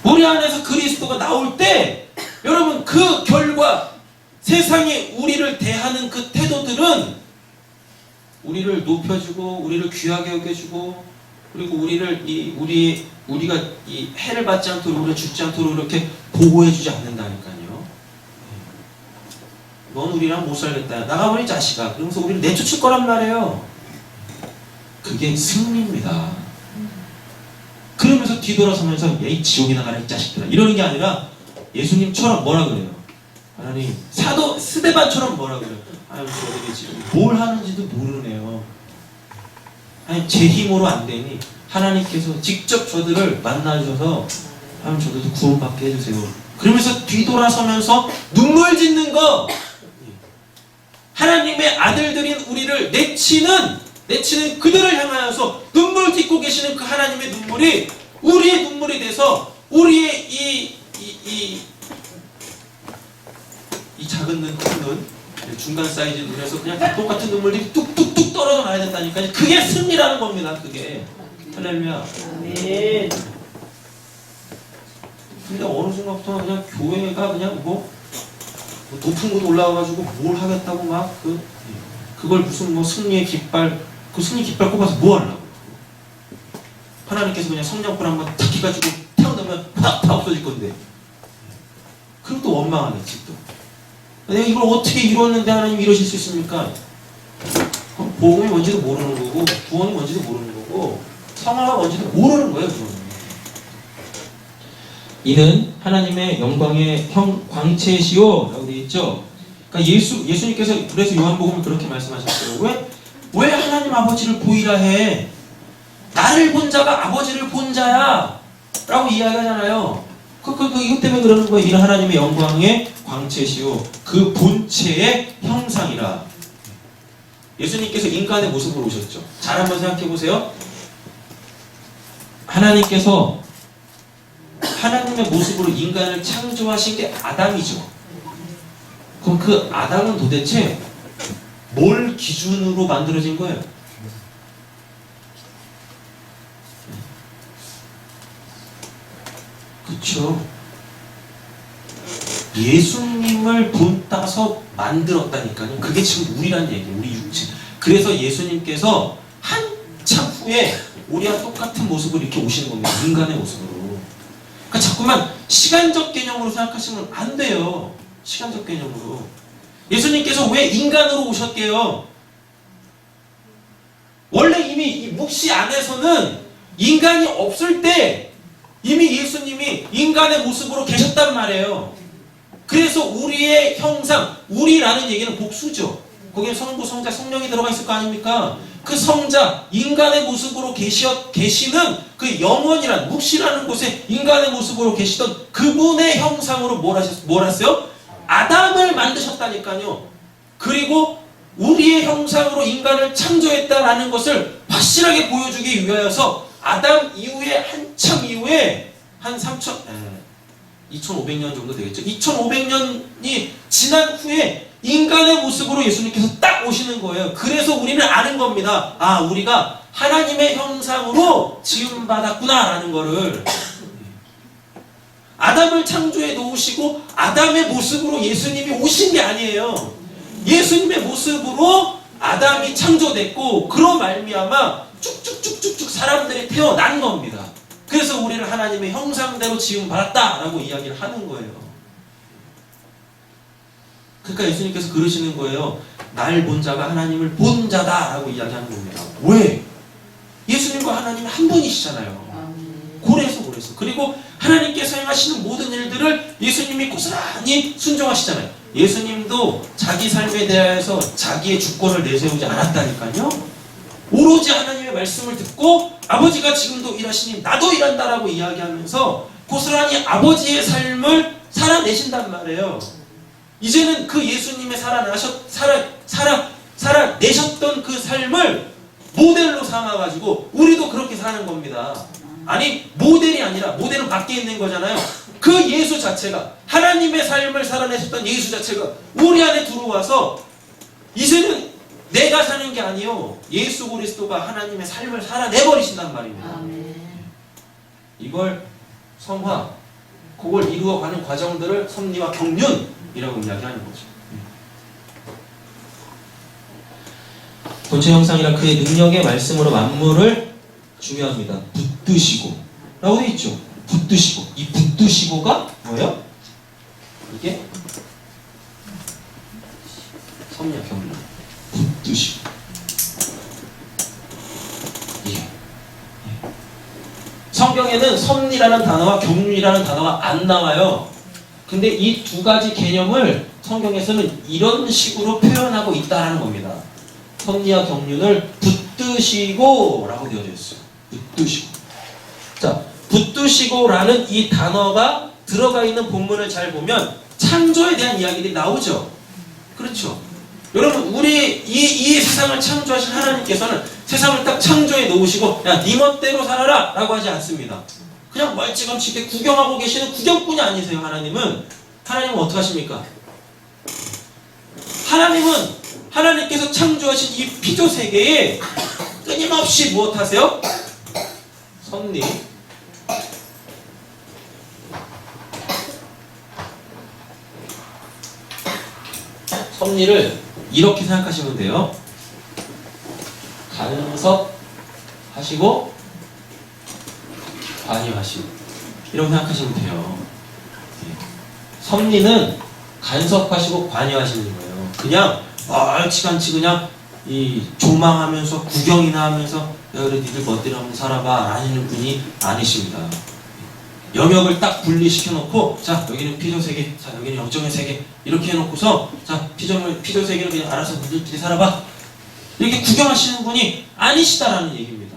우리 안에서 그리스도가 나올 때 여러분 그 결과 세상이 우리를 대하는 그 태도들은 우리를 높여주고 우리를 귀하게 여겨주고 그리고 우리가 이 해를 받지 않도록 우리가 죽지 않도록 이렇게 보호해주지 않는다니까요. 넌 우리랑 못 살겠다. 나가버리 자식아. 그러면서 우리를 내쫓을 거란 말이에요. 그게 승리입니다. 그러면서 뒤돌아서면서 이 지옥이나 가라 이 자식들아 이러는 게 아니라 예수님처럼 뭐라 그래요? 하나님 사도 스데반처럼 뭐라 그래요? 하나님 저들이 지금 뭘 하는지도 모르네요. 하나님 제 힘으로 안 되니 하나님께서 직접 저들을 만나주셔서 하나님 저들도 구원받게 해주세요. 그러면서 뒤돌아서면서 눈물 짓는 거 하나님의 아들들인 우리를 내치는 그들을 향하여서 눈물 짓고 계시는 그 하나님의 눈물이 우리의 눈물이 돼서 우리의 이 작은 눈, 큰 눈, 중간 사이즈 눈에서 그냥 다 똑같은 눈물이 뚝뚝뚝 떨어져 나야 된다니까요. 그게 승리라는 겁니다. 그게. 할렐루야. 아멘. 근데 어느 순간부터 그냥 교회가 그냥 뭐 높은 곳 올라와가지고 뭘 하겠다고 막 그걸 무슨 뭐 승리의 깃발 그 승리 깃발 꼽아서 뭐 하려고? 하나님께서 그냥 성령불 한번 탁 해가지고 태워놓으면 팍 다 없어질 건데. 그럼 또 원망하겠지 또. 내가 이걸 어떻게 이루었는데 하나님 이러실 수 있습니까? 복음이 뭔지도 모르는 거고 구원이 뭔지도 모르는 거고 성화가 뭔지도 모르는 거예요. 그건. 이는 하나님의 영광의 광채시오 라고 되어 있죠. 그러니까 예수님께서 그래서 요한복음을 그렇게 말씀하셨어요. 왜 하나님 아버지를 보이라 해? 나를 본 자가 아버지를 본 자야 라고 이야기하잖아요. 이것 때문에 그러는 거예요. 이는 하나님의 영광의 광채시오 그 본체의 형상이라. 예수님께서 인간의 모습으로 오셨죠. 잘 한번 생각해 보세요. 하나님께서 하나님의 모습으로 인간을 창조하신 게 아담이죠. 그럼 그 아담은 도대체 뭘 기준으로 만들어진 거예요? 그쵸? 예수님을 본따서 만들었다니까요. 그게 지금 우리란 얘기예요. 우리 육체. 그래서 예수님께서 한참 후에 우리와 똑같은 모습으로 이렇게 오시는 겁니다. 인간의 모습으로. 그러니까 자꾸만 시간적 개념으로 생각하시면 안 돼요. 시간적 개념으로. 예수님께서 왜 인간으로 오셨게요? 원래 이미 이 묵시 안에서는 인간이 없을 때 이미 예수님이 인간의 모습으로 계셨단 말이에요. 그래서 우리의 형상, 우리라는 얘기는 복수죠. 거기에 성부, 성자, 성령이 들어가 있을 거 아닙니까? 그 성자, 인간의 모습으로 계시는 그 영원이란 묵시라는 곳에 인간의 모습으로 계시던 그분의 형상으로 뭘 했어요? 아담을 만드셨다니까요. 그리고 우리의 형상으로 인간을 창조했다라는 것을 확실하게 보여주기 위하여서 아담 이후에 한참 이후에 한 2500년 정도 되겠죠. 2500년이 지난 후에 인간의 모습으로 예수님께서 딱 오시는 거예요. 그래서 우리는 아는 겁니다. 아, 우리가 하나님의 형상으로 지음받았구나라는 거를. 아담을 창조해 놓으시고 아담의 모습으로 예수님이 오신 게 아니에요. 예수님의 모습으로 아담이 창조됐고 그로 말미암아 쭉쭉쭉쭉쭉 사람들이 태어난 겁니다. 그래서 우리를 하나님의 형상대로 지음받았다라고 이야기를 하는 거예요. 그러니까 예수님께서 그러시는 거예요. 날 본 자가 하나님을 본 자다라고 이야기하는 겁니다. 왜? 예수님과 하나님이 한 분이시잖아요. 고래서. 그리고 하나님께서 행하시는 모든 일들을 예수님이 고스란히 순종하시잖아요. 예수님도 자기 삶에 대해서 자기의 주권을 내세우지 않았다니까요. 오로지 하나님의 말씀을 듣고 아버지가 지금도 일하시니 나도 일한다라고 이야기하면서 고스란히 아버지의 삶을 살아내신단 말이에요. 이제는 그 예수님의 살아내셨던 그 삶을 모델로 삼아가지고 우리도 그렇게 사는 겁니다. 아니, 모델이 아니라, 모델은 밖에 있는 거잖아요. 그 예수 자체가, 하나님의 삶을 살아내셨던 예수 자체가 우리 안에 들어와서 이제는 내가 사는 게 아니요, 예수 그리스도가 하나님의 삶을 살아내버리신단 말입니다. 이걸 성화, 그걸 이루어가는 과정들을 섭리와 경륜이라고 이야기하는 거죠. 본체 형상이란 그의 능력의 말씀으로 만물을 중요합니다. 붙드시고 라고 되어 있죠. 붙드시고. 이 붙드시고가 뭐예요? 이게 섭리와 경륜. 붙드시고. 이게. 성경에는 섭리라는 단어와 경륜이라는 단어가 안 나와요. 근데 이 두 가지 개념을 성경에서는 이런 식으로 표현하고 있다는 겁니다. 섭리와 경륜을 붙드시고 라고 되어져 있어요. 붙드시고. 자, 붙드시고라는 이 단어가 들어가 있는 본문을 잘 보면 창조에 대한 이야기들이 나오죠. 그렇죠. 여러분, 우리 이 세상을 창조하신 하나님께서는 세상을 딱 창조해 놓으시고 야, 네 멋대로 살아라 라고 하지 않습니다. 그냥 멀찌감치 이렇게 구경하고 계시는 구경꾼이 아니세요. 하나님은 어떻게 하십니까? 하나님께서 창조하신 이 피조 세계에 끊임없이 무엇 하세요? 섭리. 섭리를 이렇게 생각하시면 돼요. 간섭하시고 관여하시고 이런 생각하시면 돼요. 섭리는 간섭하시고 관여하시는 거예요. 그냥 멀찌감치 그냥 이 조망하면서 구경이나 하면서 야 그래 니들 멋대로 한번 살아봐 라는 분이 아니십니다. 영역을 딱 분리시켜 놓고 자 여기는 피조 세계, 자 여기는 영적인 세계 이렇게 해놓고서 자 피조 세계를 그냥 알아서 니들끼리 살아봐 이렇게 구경하시는 분이 아니시다라는 얘기입니다.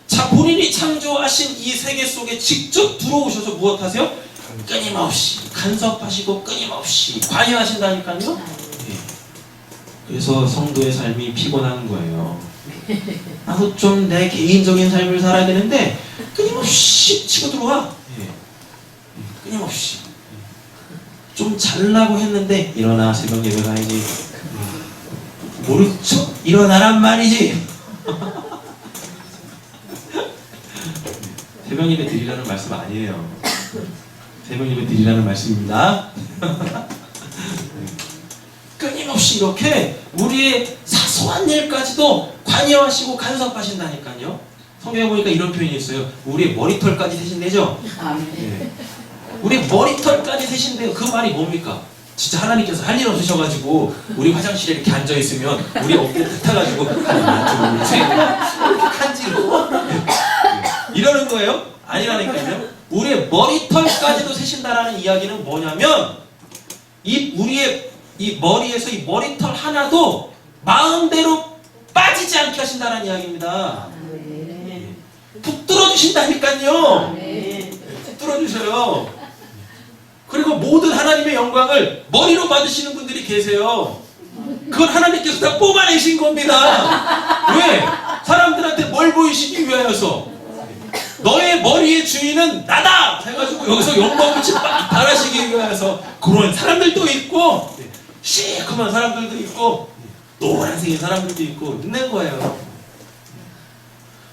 자 본인이 창조하신 이 세계 속에 직접 들어오셔서 무엇하세요? 끊임없이 간섭하시고 끊임없이 관여하신다니까요. 그래서 성도의 삶이 피곤한 거예요. 나도 좀 내 개인적인 삶을 살아야 되는데 끊임없이 치고 들어와. 끊임없이. 좀 잘라고 했는데 일어나 새벽 예배 가야지. 모른 척 일어나란 말이지. 새벽 예배 드리라는 말씀 아니에요. 새벽 예배 드리라는 말씀입니다. 끊임없이 이렇게 우리의 사소한 일까지도 관여하시고 간섭하신다니까요. 성경에 보니까 이런 표현이 있어요. 우리의 머리털까지 세신대죠? 네. 우리 머리털까지 세신대요. 그 말이 뭡니까? 진짜 하나님께서 할 일 없으셔가지고 우리 화장실에 이렇게 앉아있으면 우리 어깨를 탁 타가지고 하나 둘셋 이렇게 간지로 이러는 거예요? 아니라니까요. 우리의 머리털까지도 세신다라는 이야기는 뭐냐면 우리의 이 머리에서 이 머리털 하나도 마음대로 빠지지 않게 하신다는 이야기입니다. 붙들어 주신다니까요. 붙들어 주셔요. 그리고 모든 하나님의 영광을 머리로 받으시는 분들이 계세요. 그건 하나님께서 다 뽑아내신 겁니다. 왜? 사람들한테 뭘 보이시기 위하여서 너의 머리의 주인은 나다! 해가지고 여기서 영광을 바라시기 위하여서 그런 사람들도 있고 시커먼 사람들도 있고 노란색인 사람들도 있고 있는 거예요.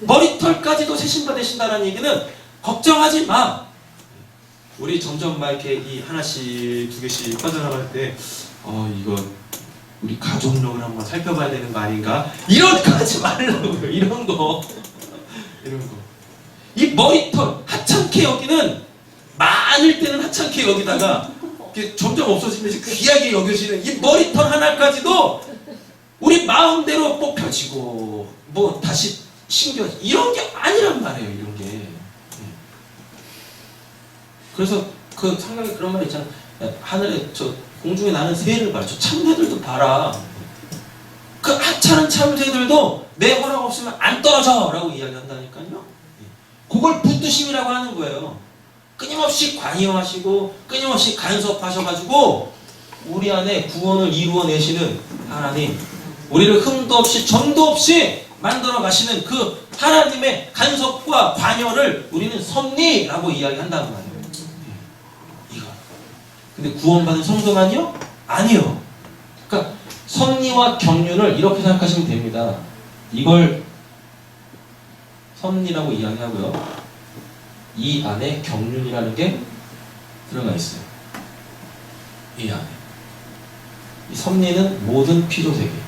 머리털까지도 세신받으신다는 얘기는 걱정하지 마. 우리 점점 막 이렇게 이 하나씩 두 개씩 빠져나갈 때 이거 우리 가족력을 한번 살펴봐야 되는 거 아닌가? 이런 거 하지 말라고요. 이런 거. 이 머리털 하찮게 여기는 많을 때는 하찮게 여기다가 점점 없어지면서 귀하게 여겨지는 이 머리털 하나까지도 우리 마음대로 뽑혀지고 뭐 다시 신겨지 이런 게 아니란 말이에요. 이런 게. 그래서 그 성경에 그런 말 있잖아. 하늘에 저 공중에 나는 새를 봐라. 저 참새들도 봐라. 그 하찮은 참새들도 내 허락 없으면 안 떨어져 라고 이야기한다니까요. 그걸 붙드심이라고 하는 거예요. 끊임없이 관여하시고 끊임없이 간섭하셔가지고 우리 안에 구원을 이루어내시는 하나님, 우리를 흠도 없이 점도 없이 만들어 가시는 그 하나님의 간섭과 관여를 우리는 섭리라고 이야기한다는 말이에요. 이거. 근데 구원받은 성도만요? 아니요. 그러니까 섭리와 경륜을 이렇게 생각하시면 됩니다. 이걸 섭리라고 이야기하고요. 이 안에 경륜이라는 게 들어가 있어요. 이 안에. 이 섭리는 모든 피조세계.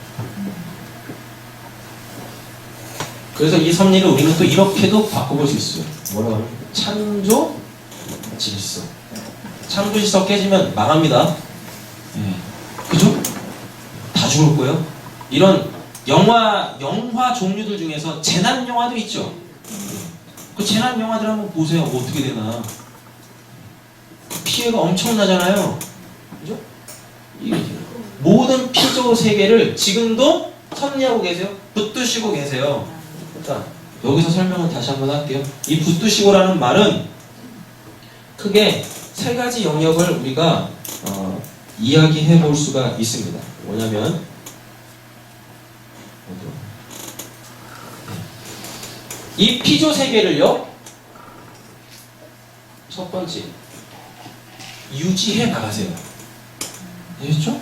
그래서 이 섭리를 우리는 또 이렇게도 바꿔볼 수 있어요. 뭐라고 하면 창조 질서. 창조 질서 깨지면 망합니다. 그죠? 다 죽을 거예요. 이런 영화 종류들 중에서 재난 영화도 있죠. 그 재난 영화들 한번 보세요. 뭐 어떻게 되나. 피해가 엄청나잖아요. 그죠? 모든 피조 세계를 지금도 섭리하고 계세요. 붙드시고 계세요. 자, 여기서 설명을 다시 한번 할게요. 이 붙드시고라는 말은 크게 세 가지 영역을 우리가 이야기해 볼 수가 있습니다. 뭐냐면 이 피조 세계를요, 첫 번째 유지해 나가세요. 아시죠?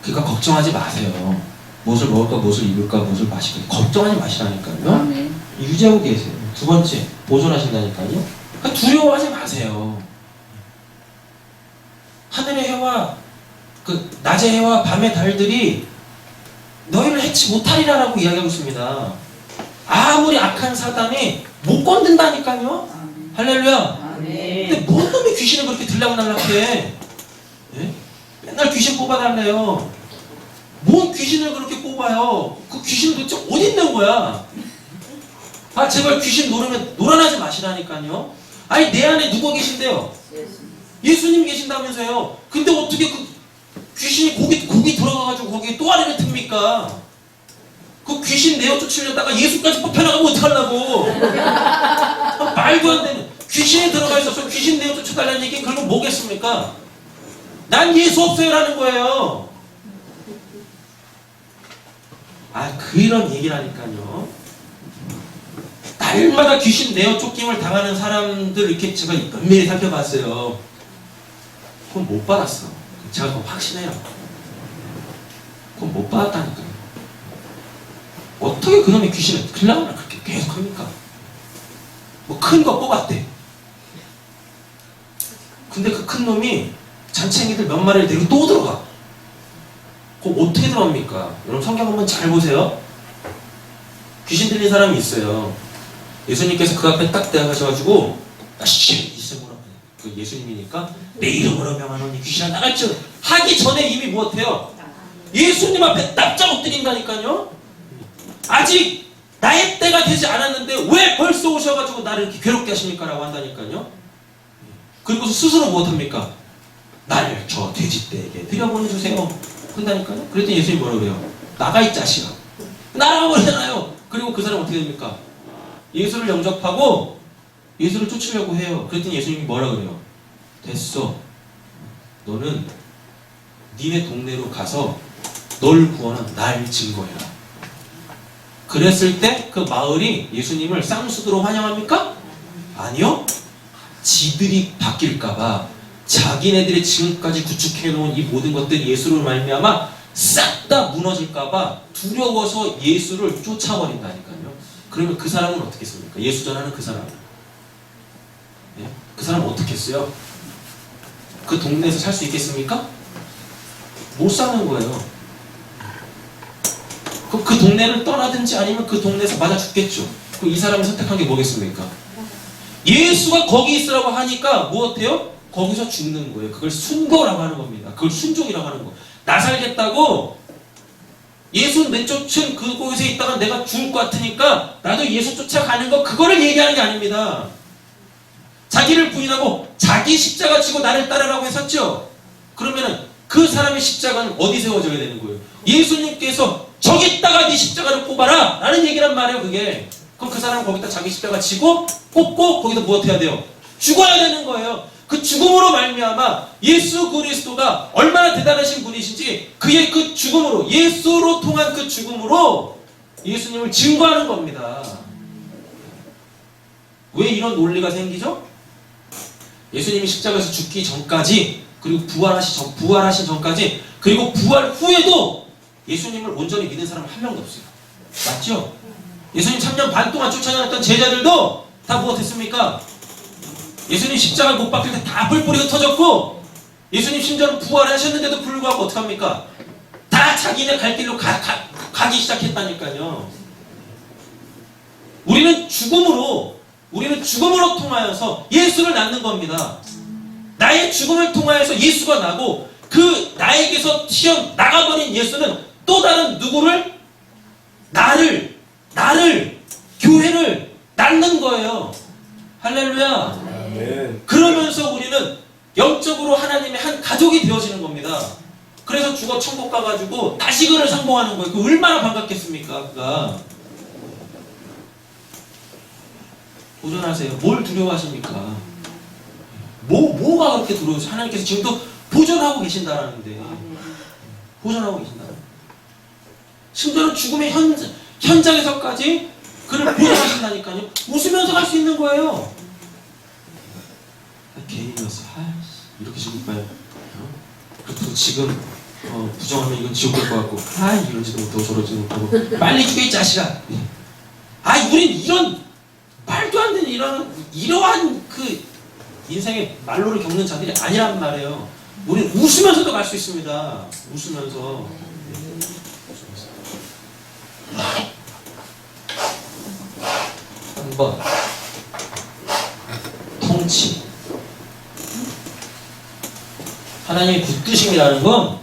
그러니까 걱정하지 마세요. 무엇을 먹을까, 무엇을 입을까, 무엇을 마실까 걱정하지 마시라니까요. 유지하고 계세요. 두 번째 보존하신다니까요. 그러니까 두려워하지 마세요. 하늘의 해와 그 낮의 해와 밤의 달들이 너희를 해치 못하리라라고 이야기하고 있습니다. 아무리 악한 사단이 못 건든다니까요. 할렐루야. 근데 뭔 놈이 귀신을 그렇게 들락날락해? 예? 맨날 귀신 뽑아달래요. 뭔 귀신을 그렇게 뽑아요? 그 귀신 도대체 어디 있는 거야? 아 제발 귀신 노르면 놀아나지 마시라니까요. 아니 내 안에 누가 계신데요? 예수님 계신다면서요. 근데 어떻게 그 귀신이 거기 들어가가지고 거기에 또아리를 틉니까? 그 귀신 내어 쫓으려다가 예수까지 뽑혀나가면 어떡하려고? 말도 안 되는 귀신에 들어가 있어서 귀신 내어 쫓아달라는 얘기는 결국 뭐겠습니까? 난 예수 없어요라는 거예요. 아 그런 얘기라니까요. 날마다 귀신 내어 쫓김을 당하는 사람들 이렇게 제가 면밀히 살펴봤어요. 그건 못 받았어. 제가 그거 확신해요. 그건 못 받았다니까요. 어떻게 그놈의 귀신을 들락날락 그렇게 계속 합니까? 뭐 큰 거 뽑았대. 근데 그 큰 놈이 잔챙이들 몇 마리를 데리고 또 들어가. 그거 어떻게 들어갑니까? 여러분 성경 한번 잘 보세요. 귀신 들린 사람이 있어요. 예수님께서 그 앞에 딱 대하셔가지고 아씨 그 예수님이니까 내 이름으로 명하노니 귀신아 나갈지어다 하기 전에 이미 무엇해요? 예수님 앞에 납작 엎드린다니까요. 아직 나의 때가 되지 않았는데 왜 벌써 오셔가지고 나를 이렇게 괴롭게 하십니까? 라고 한다니까요. 그리고 스스로 무엇합니까? 나를 저 돼지떼에게 들여보내주세요 한다니까요. 그랬더니 예수님이 뭐라고 그래요? 나가 이 자식아. 나가버리잖아요. 그리고 그 사람 어떻게 됩니까? 예수를 영접하고 예수를 쫓으려고 해요. 그랬더니 예수님이 뭐라 그래요? 됐어. 너는 니네 동네로 가서 널 구원한 날 증거해라. 그랬을 때 그 마을이 예수님을 쌍수도로 환영합니까? 아니요. 지들이 바뀔까봐 자기네들이 지금까지 구축해놓은 이 모든 것들이 예수로 말미암아 싹 다 무너질까봐 두려워서 예수를 쫓아버린다니까요. 그러면 그 사람은 어떻게 했습니까? 예수 전하는 그 사람. 예? 그 사람은 어떻게 했어요? 그 동네에서 살 수 있겠습니까? 못 사는 거예요. 그 동네를 떠나든지 아니면 그 동네에서 맞아 죽겠죠. 그럼 이 사람이 선택한 게 뭐겠습니까? 예수가 거기 있으라고 하니까 무엇해요? 거기서 죽는 거예요. 그걸 순교라고 하는 겁니다. 그걸 순종이라고 하는 거. 나 살겠다고 예수 내쫓은 그곳에 있다가 내가 죽을 것 같으니까 나도 예수 쫓아가는 거 그거를 얘기하는 게 아닙니다. 자기를 부인하고 자기 십자가 지고 나를 따르라고 했었죠. 그러면은 그 사람의 십자가는 어디 세워져야 되는 거예요? 예수님께서 저기다가 네 십자가를 꼽아라 라는 얘기란 말이에요. 그게. 그럼 그 사람은 거기다 자기 십자가 지고 꼽고 거기다 무엇해야 돼요? 죽어야 되는 거예요. 그 죽음으로 말미암아 예수 그리스도가 얼마나 대단하신 분이신지 그의 그 죽음으로 예수로 통한 그 죽음으로 예수님을 증거하는 겁니다. 왜 이런 논리가 생기죠? 예수님이 십자가에서 죽기 전까지 그리고 부활하신 전까지 그리고 부활 후에도 예수님을 온전히 믿는 사람은 한 명도 없어요. 맞죠? 예수님 3년 반 동안 쫓아다녔던 제자들도 다 무엇했습니까? 예수님 십자가 못 박힐 때 다 뿔뿔이 흩어졌고 예수님 심지어는 부활하셨는데도 불구하고 어떡합니까? 다 자기네 갈 길로 가기 시작했다니까요. 우리는 죽음으로 통하여서 예수를 낳는 겁니다. 나의 죽음을 통하여서 예수가 나고 그 나에게서 튀어나가버린 예수는 또 다른 누구를? 나를 교회를 낳는 거예요. 할렐루야. 아멘. 그러면서 우리는 영적으로 하나님의 한 가족이 되어지는 겁니다. 그래서 죽어 천국 가가지고 다시그를 상봉하는 거예요. 그 얼마나 반갑겠습니까? 그가. 도전하세요. 뭘 두려워하십니까? 뭐가 그렇게 두려우세요? 하나님께서 지금도 보존하고 계신다라는데. 보존하고 계신다. 심지어는 죽음의 현장에서까지 그를 보존하신다니까요. 웃으면서 갈 수 있는 거예요. 개인이었어. 이렇게 죽을 거야. 그리고 지금 부정하면 이건 지옥 갈 것 같고 이러지도 못하고 저러지도 못하고 빨리 죽여 이 자식아. 우린 이런 말도 안 되는 이러한 그 인생의 말로를 겪는 자들이 아니란 말이에요. 우린 웃으면서도 갈 수 있습니다. 웃으면서. 한번 통치. 하나님의 붙드심이라는 건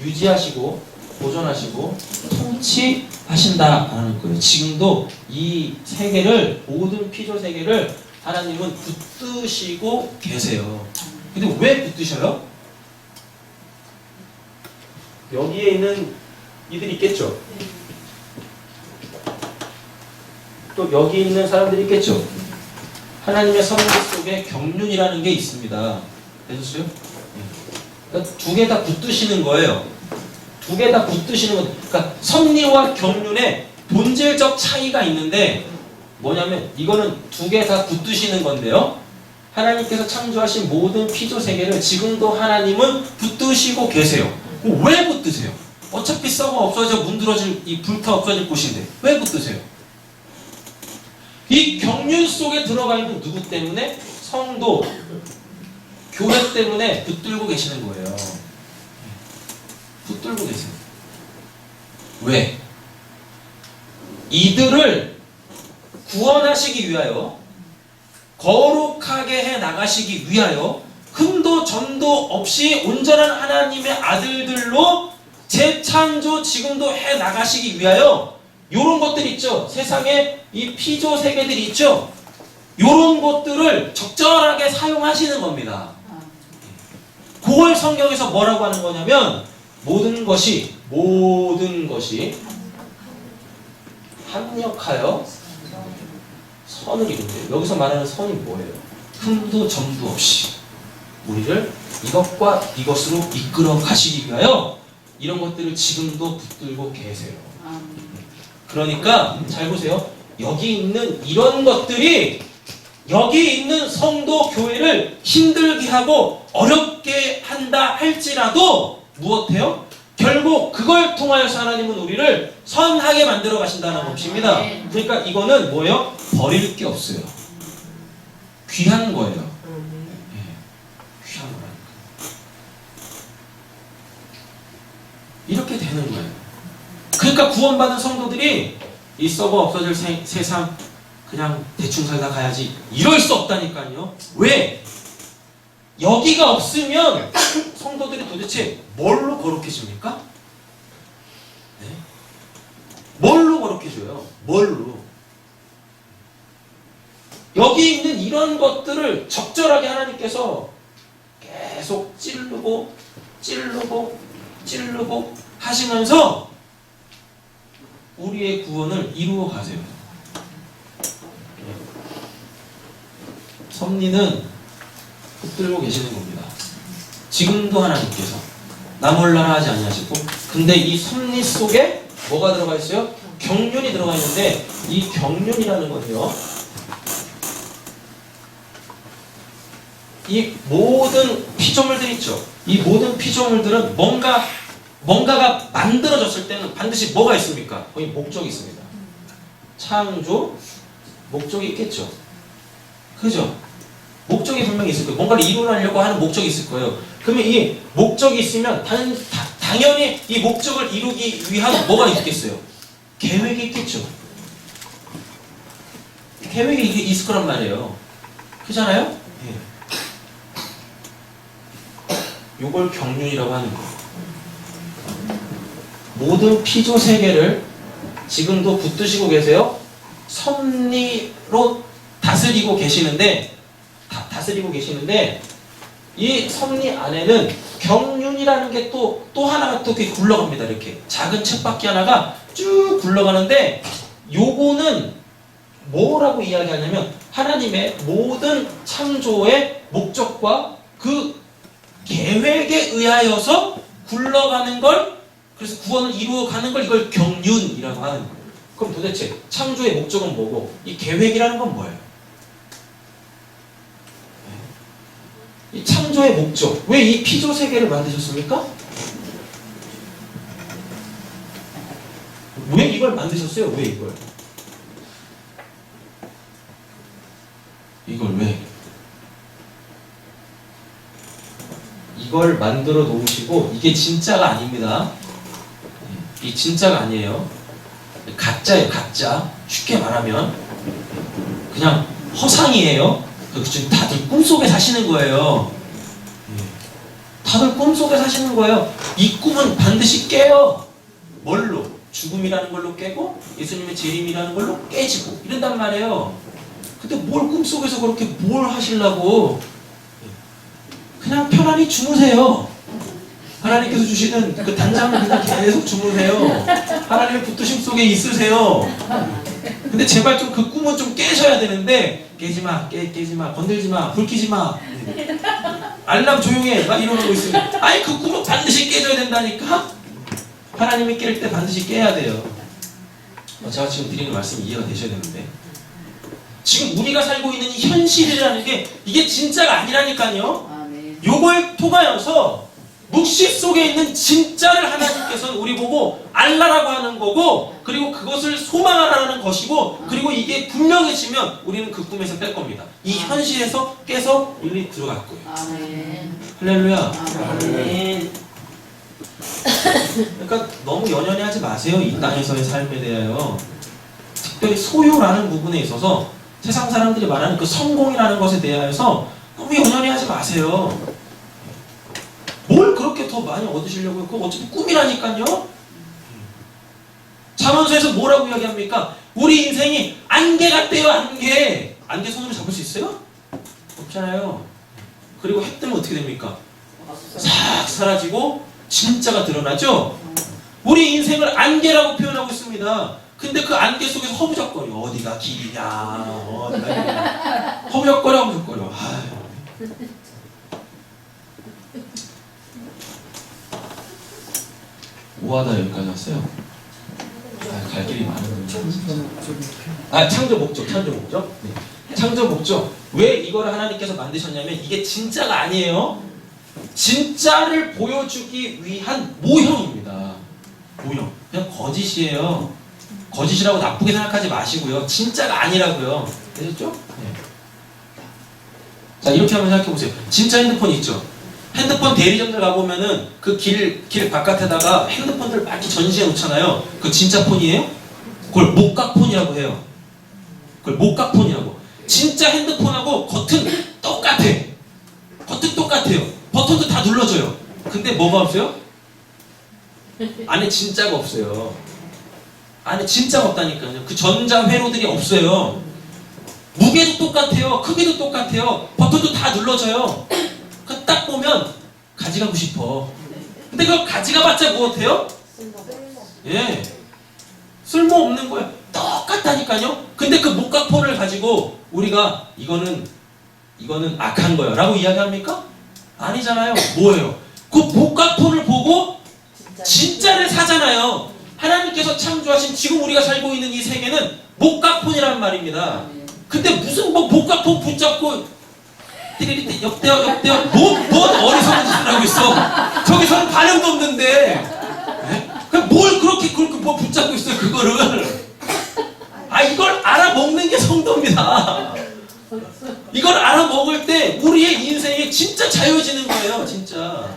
유지하시고 보존하시고 통치하신다라는 거예요. 지금도 이 세계를, 모든 피조 세계를 하나님은 붙드시고 계세요. 근데 왜 붙드셔요? 여기에 있는 이들이 있겠죠. 또 여기 있는 사람들이 있겠죠. 하나님의 섭리 속에 경륜이라는 게 있습니다. 되셨어요? 그러니까 두 개 다 붙드시는 거예요. 두 개 다 붙드시는 거. 그러니까 섭리와 경륜의 본질적 차이가 있는데 뭐냐면 이거는 두 개 다 붙드시는 건데요. 하나님께서 창조하신 모든 피조 세계를 지금도 하나님은 붙드시고 계세요. 왜 붙드세요? 어차피 썩어 없어져 문드러질, 이 불타 없어질 곳인데 왜 붙드세요? 이 경륜 속에 들어가 있는 누구 때문에? 성도, 교회 때문에 붙들고 계시는 거예요. 붙들고 계세요. 왜? 이들을 구원하시기 위하여, 거룩하게 해 나가시기 위하여 흠도 점도 없이 온전한 하나님의 아들들로 재창조 지금도 해 나가시기 위하여 요런 것들 있죠. 세상에 이 피조 세계들이 있죠. 요런 것들을 적절하게 사용하시는 겁니다. 그걸 성경에서 뭐라고 하는 거냐면 모든 것이 합력하여 선을 이룬대요. 여기서 말하는 선이 뭐예요? 흠도 점도 없이 우리를 이것과 이것으로 이끌어 가시기 위하여 이런 것들을 지금도 붙들고 계세요. 그러니까 잘 보세요. 여기 있는 이런 것들이 여기 있는 성도 교회를 힘들게 하고 어렵게 한다 할지라도 무엇해요? 결국 그걸 통하여서 하나님은 우리를 선하게 만들어 가신다는 것입니다. 그러니까 이거는 뭐예요? 버릴 게 없어요. 귀한 거예요. 귀한 거라니까. 이렇게 되는 거예요. 그러니까 구원받은 성도들이 이 썩어 없어질 세상 그냥 대충 살다 가야지 이럴 수 없다니까요. 왜? 여기가 없으면 성도들이 도대체 뭘로 거룩해집니까? 네? 뭘로 거룩해져요? 뭘로? 여기 있는 이런 것들을 적절하게 하나님께서 계속 찌르고 하시면서 우리의 구원을 이루어 가세요. 섭리는 붙들고 계시는 겁니다. 지금도 하나님께서 나 몰라라 하지 아니하시고, 근데 이 섭리 속에 뭐가 들어가 있어요? 경륜이 들어가 있는데 이 경륜이라는 건요, 이 모든 피조물들 있죠. 이 모든 피조물들은 뭔가가 만들어졌을 때는 반드시 뭐가 있습니까? 거기 목적이 있습니다. 창조 목적이 있겠죠. 그죠? 목적이 분명히 있을 거예요. 뭔가를 이루려고 하는 목적이 있을 거예요. 그러면 이 목적이 있으면 당연히 이 목적을 이루기 위한 뭐가 있겠어요? 계획이 있겠죠. 계획이 있을 거란 말이에요. 그잖아요? 예. 요걸 경륜이라고 하는 거예요. 모든 피조 세계를 지금도 붙드시고 계세요. 섭리로 다스리고 계시는데 이 섭리 안에는 경륜이라는 게 또 하나가 또 이렇게 굴러갑니다. 이렇게 작은 쳇바퀴 하나가 쭉 굴러가는데 요거는 뭐라고 이야기하냐면 하나님의 모든 창조의 목적과 그 계획에 의하여서 굴러가는 걸, 그래서 구원을 이루어가는 걸 이걸 경륜이라고 하는 거예요. 그럼 도대체 창조의 목적은 뭐고 이 계획이라는 건 뭐예요? 이 창조의 목적, 왜 이 피조 세계를 만드셨습니까? 왜 이걸 만드셨어요? 왜 이걸? 이걸 왜? 이걸 만들어 놓으시고 이게 진짜가 아닙니다. 이 진짜가 아니에요. 가짜예요, 가짜. 쉽게 말하면 그냥 허상이에요. 지금 다들 꿈속에 사시는 거예요. 다들 꿈속에 사시는 거예요. 이 꿈은 반드시 깨요. 뭘로? 죽음이라는 걸로 깨고 예수님의 재림이라는 걸로 깨지고 이런단 말이에요. 근데 뭘 꿈속에서 그렇게 뭘 하시려고. 그냥 편안히 주무세요. 하나님께서 주시는 그 단잠을 그냥 계속 주무세요. 하나님의 붙드심 속에 있으세요. 근데 제발 좀 그 꿈은 좀 깨셔야 되는데 깨지마, 깨지마, 건들지마, 불 켜지마, 알람 조용해 막 이러고 있으면 아니 그 꿈은 반드시 깨져야 된다니까. 하나님이 깰 때 반드시 깨야 돼요. 제가 지금 드리는 말씀이 이해가 되셔야 되는데 지금 우리가 살고 있는 이 현실이라는 게 이게 진짜가 아니라니까요. 요거에 통하여서 묵시 속에 있는 진짜를 하나님께서는 우리 보고 알라라고 하는 거고 그리고 그것을 소망하라는 것이고 그리고 이게 분명해지면 우리는 그 꿈에서 뺄 겁니다. 이 현실에서 깨서 우리 들어갈 거예요. 아멘. 할렐루야. 아멘. 그러니까 너무 연연해 하지 마세요. 이 땅에서의 삶에 대하여. 특별히 소유라는 부분에 있어서 세상 사람들이 말하는 그 성공이라는 것에 대하여서 너무 연연해 하지 마세요. 뭘 그렇게 더 많이 얻으시려고요? 그거 어차피 꿈이라니까요. 잠언서에서 뭐라고 이야기합니까? 우리 인생이 안개 같대요. 안개. 안개 손으로 잡을 수 있어요? 없잖아요. 그리고 해 뜨면 어떻게 됩니까? 싹 사라지고 진짜가 드러나죠? 우리 인생을 안개라고 표현하고 있습니다. 근데 그 안개 속에서 허무적거려. 어디가 길이냐, 어디가 길이냐. 허무적거려. 아유. 뭐하다 여기까지 왔어요? 갈 길이 많은 거예요. 창조 목적. 네. 창조 목적. 왜 이거를 하나님께서 만드셨냐면 이게 진짜가 아니에요. 진짜를 보여주기 위한 모형입니다. 모형. 그냥 거짓이에요. 거짓이라고 나쁘게 생각하지 마시고요. 진짜가 아니라고요. 되셨죠? 네. 자, 이렇게 한번 생각해 보세요. 진짜 핸드폰 있죠? 핸드폰 대리점들 가보면은 그 길 바깥에다가 핸드폰들을 막 전시해 놓잖아요. 그 진짜 폰이에요? 그걸 목각폰이라고 해요. 그걸 목각폰이라고. 진짜 핸드폰하고 겉은 똑같아. 겉은 똑같아요. 버튼도 다 눌러줘요. 근데 뭐가 없어요? 안에 진짜가 없어요. 안에 진짜가 없다니까요. 그 전자 회로들이 없어요. 무게도 똑같아요. 크기도 똑같아요. 버튼도 다 눌러줘요. 그 딱 보면 가져가고 싶어. 근데 그걸 가져가봤자 무엇해요? 예, 쓸모없는 거예요. 똑같다니까요. 근데 그 목각폰을 가지고 우리가 이거는 악한 거야 라고 이야기합니까? 아니잖아요. 뭐예요? 그 목각폰을 보고 진짜를 사잖아요. 하나님께서 창조하신 지금 우리가 살고 있는 이 세계는 목각폰이란 말입니다. 근데 무슨 목각폰 붙잡고 띠리리 역대어 뭔 어리석은 짓을 하고 있어. 저기서는 반응도 없는데 뭘 그렇게 뭐 붙잡고 있어요 그거를. 이걸 알아먹는 게 성도입니다. 이걸 알아먹을 때 우리의 인생이 진짜 자유해지는 거예요. 진짜.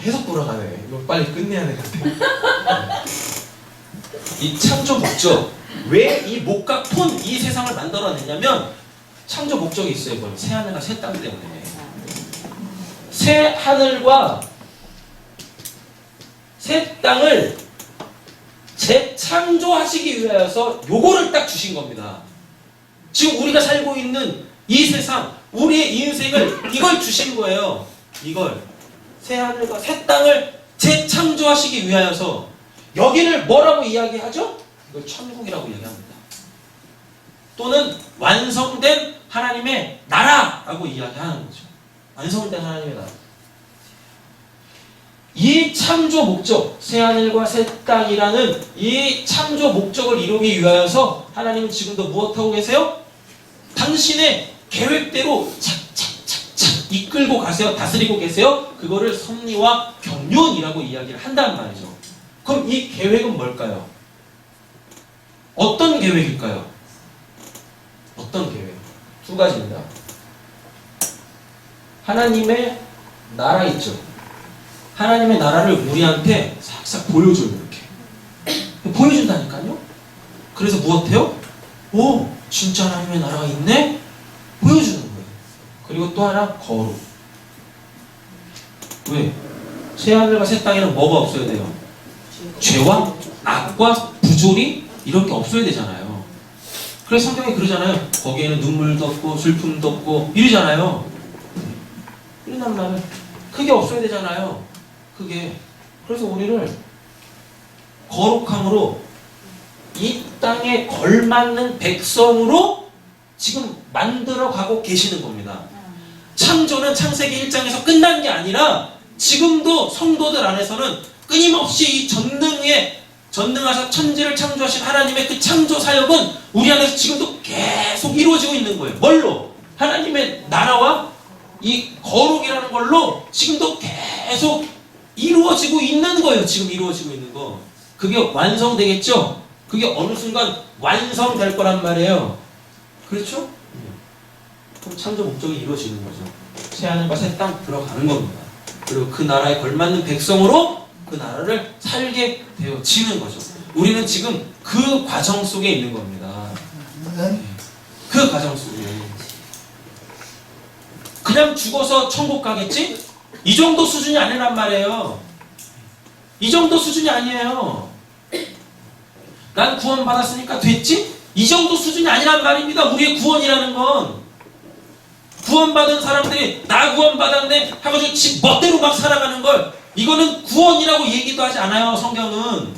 계속 돌아가네. 이거 빨리 끝내야 될 것 같아. 이 창조 목적. 왜 이 목각폰 이 세상을 만들어냈냐면 창조 목적이 있어요. 뭘? 새 하늘과 새 땅 때문에. 새 하늘과 새 땅을 재창조하시기 위하여서 요거를 딱 주신 겁니다. 지금 우리가 살고 있는 이 세상, 우리의 인생을 이걸 주신 거예요. 이걸. 새 하늘과 새 땅을 재창조하시기 위하여서 여기를 뭐라고 이야기하죠? 이걸 천국이라고 이야기합니다. 또는 완성된 하나님의 나라라고 이야기하는 거죠. 완성된 하나님의 나라. 이 창조 목적, 새하늘과 새 땅이라는 이 창조 목적을 이루기 위하여서 하나님은 지금도 무엇하고 계세요? 당신의 계획대로 착착착착 이끌고 가세요. 다스리고 계세요. 그거를 섭리와 경륜이라고 이야기를 한단 말이죠. 그럼 이 계획은 뭘까요? 어떤 계획일까요? 어떤 계획? 두 가지입니다. 하나님의 나라 있죠. 하나님의 나라를 우리한테 싹싹 보여줘요. 이렇게 보여준다니까요. 그래서 무엇해요? 진짜 하나님의 나라가 있네? 보여주는 거예요. 그리고 또 하나 거룩. 왜? 새 하늘과 새 땅에는 뭐가 없어야 돼요? 죄와 악과 부조리 이런 게 없어야 되잖아요. 그래서 성경이 그러잖아요. 거기에는 눈물도 없고 슬픔도 없고 이러잖아요. 이런 말은 그게 없어야 되잖아요. 그게. 그래서 우리를 거룩함으로 이 땅에 걸맞는 백성으로 지금 만들어가고 계시는 겁니다. 창조는 창세기 1장에서 끝난 게 아니라 지금도 성도들 안에서는 끊임없이 이 전능하사 천지를 창조하신 하나님의 그 창조 사역은 우리 안에서 지금도 계속 이루어지고 있는 거예요. 뭘로? 하나님의 나라와 이 거룩이라는 걸로 지금도 계속 이루어지고 있는 거예요. 지금 이루어지고 있는 거. 그게 완성되겠죠? 그게 어느 순간 완성될 거란 말이에요. 그렇죠? 그럼 창조 목적이 이루어지는 거죠. 새 하늘과 새 땅 들어가는 겁니다. 그리고 그 나라에 걸맞는 백성으로 그 나라를 살게 되어지는 거죠. 우리는 지금 그 과정 속에 있는 겁니다. 그 과정 속에. 그냥 죽어서 천국 가겠지? 이 정도 수준이 아니란 말이에요. 이 정도 수준이 아니에요. 난 구원받았으니까 됐지? 이 정도 수준이 아니란 말입니다. 우리의 구원이라는 건. 구원받은 사람들이 나 구원받았네 하고서 지 멋대로 막 살아가는 걸, 이거는 구원이라고 얘기도 하지 않아요. 성경은.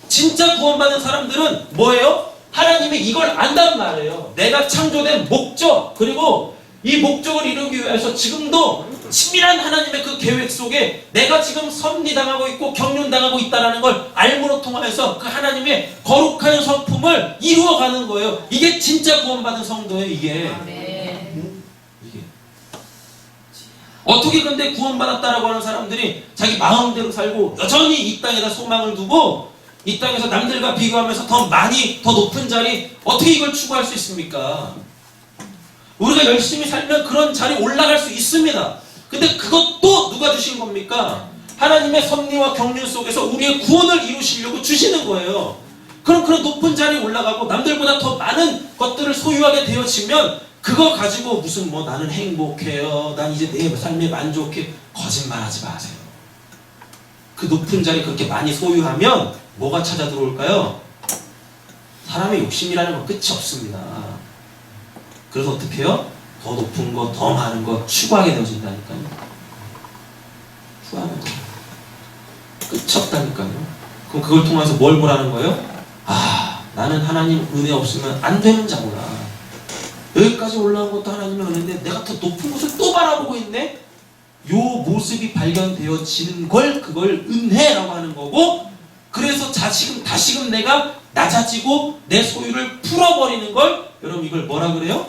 진짜 구원받은 사람들은 뭐예요? 하나님이 이걸 안단 말이에요. 내가 창조된 목적, 그리고 이 목적을 이루기 위해서 지금도 친밀한 하나님의 그 계획 속에 내가 지금 섭리당하고 있고 경륜당하고 있다는 걸 알므로 통하여서 그 하나님의 거룩한 성품을 이루어가는 거예요. 이게 진짜 구원받은 성도예요. 이게. 어떻게 근데 구원받았다라고 하는 사람들이 자기 마음대로 살고 여전히 이 땅에다 소망을 두고 이 땅에서 남들과 비교하면서 더 많이 더 높은 자리, 어떻게 이걸 추구할 수 있습니까? 우리가 열심히 살면 그런 자리 올라갈 수 있습니다. 근데 그것도 누가 주신 겁니까? 하나님의 섭리와 경륜 속에서 우리의 구원을 이루시려고 주시는 거예요. 그럼 그런 높은 자리에 올라가고 남들보다 더 많은 것들을 소유하게 되어지면 그거 가지고 무슨 뭐 나는 행복해요, 난 이제 내 삶에 만족해, 거짓말하지 마세요. 그 높은 자리 그렇게 많이 소유하면 뭐가 찾아 들어올까요? 사람의 욕심이라는 건 끝이 없습니다. 그래서 어떻게 해요? 더 높은 거, 더 많은 거 추구하게 되어진다니까요. 추구하면 더 끝이 없다니까요. 그럼 그걸 통해서 뭘 보라는 거예요? 아, 나는 하나님 은혜 없으면 안 되는 자구나. 여기까지 올라온 것도 하나님의 은혜인데 내가 더 높은 곳을 또 바라보고 있네? 요 모습이 발견되어지는 걸, 그걸 은혜라고 하는 거고, 그래서 다시금 내가 낮아지고 내 소유를 풀어버리는 걸, 여러분 이걸 뭐라 그래요?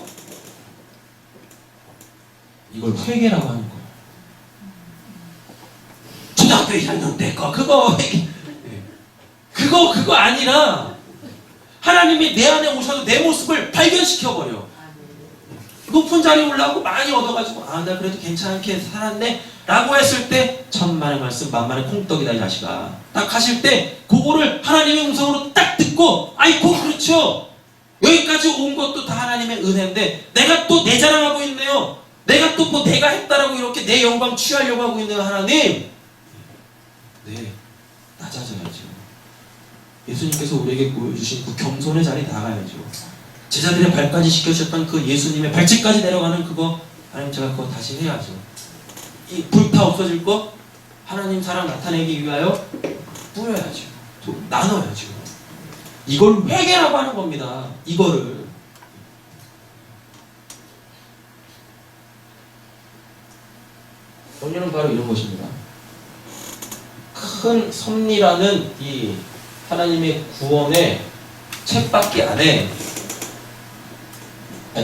이걸 회개라고 하는 거예요. 초등학교 1학년 때 그거 회개. 그거 아니라 하나님이 내 안에 오셔서 내 모습을 발견시켜버려. 높은 자리에 올라오고 많이 얻어가지고 아, 나 그래도 괜찮게 살았네 라고 했을 때 천만의 말씀 만만의 콩떡이다 이 자식아. 딱 하실 때 그거를 하나님의 음성으로 딱 듣고 아이고 그렇죠, 여기까지 온 것도 다 하나님의 은혜인데 내가 또 내 자랑하고 있네요, 내가 또 뭐 내가 했다라고 이렇게 내 영광 취하려고 하고 있네요. 하나님, 네, 낮아져야죠. 예수님께서 우리에게 보여주신 그 겸손의 자리에 나가야죠. 제자들의 발까지 시켜주셨던 그 예수님의 발치까지 내려가는 그거, 하나님 제가 그거 다시 해야죠. 이 불타 없어질 거 하나님 사랑 나타내기 위하여 뿌려야죠. 나눠야죠. 이걸 회개라고 하는 겁니다. 이거를. 원료는 바로 이런 것입니다. 큰 섭리라는 이 하나님의 구원의 쳇바퀴 안에,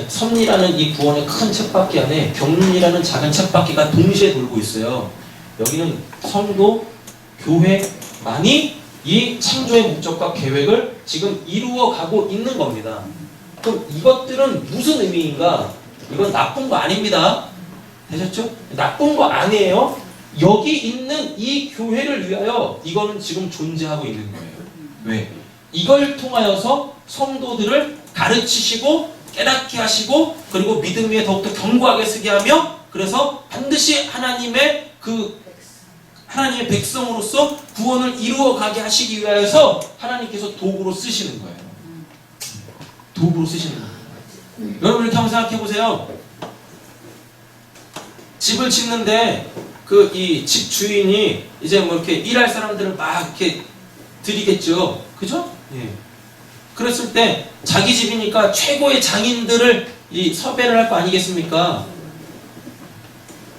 섭리라는 이 구원의 큰 쳇바퀴 안에 경륜이라는 작은 쳇바퀴가 동시에 돌고 있어요. 여기는 성도, 교회만이 이 창조의 목적과 계획을 지금 이루어가고 있는 겁니다. 그럼 이것들은 무슨 의미인가? 이건 나쁜 거 아닙니다. 되셨죠? 나쁜 거 아니에요. 여기 있는 이 교회를 위하여 이거는 지금 존재하고 있는 거예요. 왜? 이걸 통하여서 성도들을 가르치시고 깨닫게 하시고 그리고 믿음 위에 더욱더 견고하게 서게 하며 그래서 반드시 하나님의 백성으로서 구원을 이루어가게 하시기 위하여서 하나님께서 도구로 쓰시는 거예요. 도구로 쓰시는 거예요. 여러분 이렇게 한번 생각해 보세요. 집을 짓는데 그 이 집 주인이 이제 뭐 이렇게 일할 사람들을 막 이렇게 들이겠죠. 그죠? 예. 그랬을 때 자기 집이니까 최고의 장인들을 이 섭외를 할 거 아니겠습니까?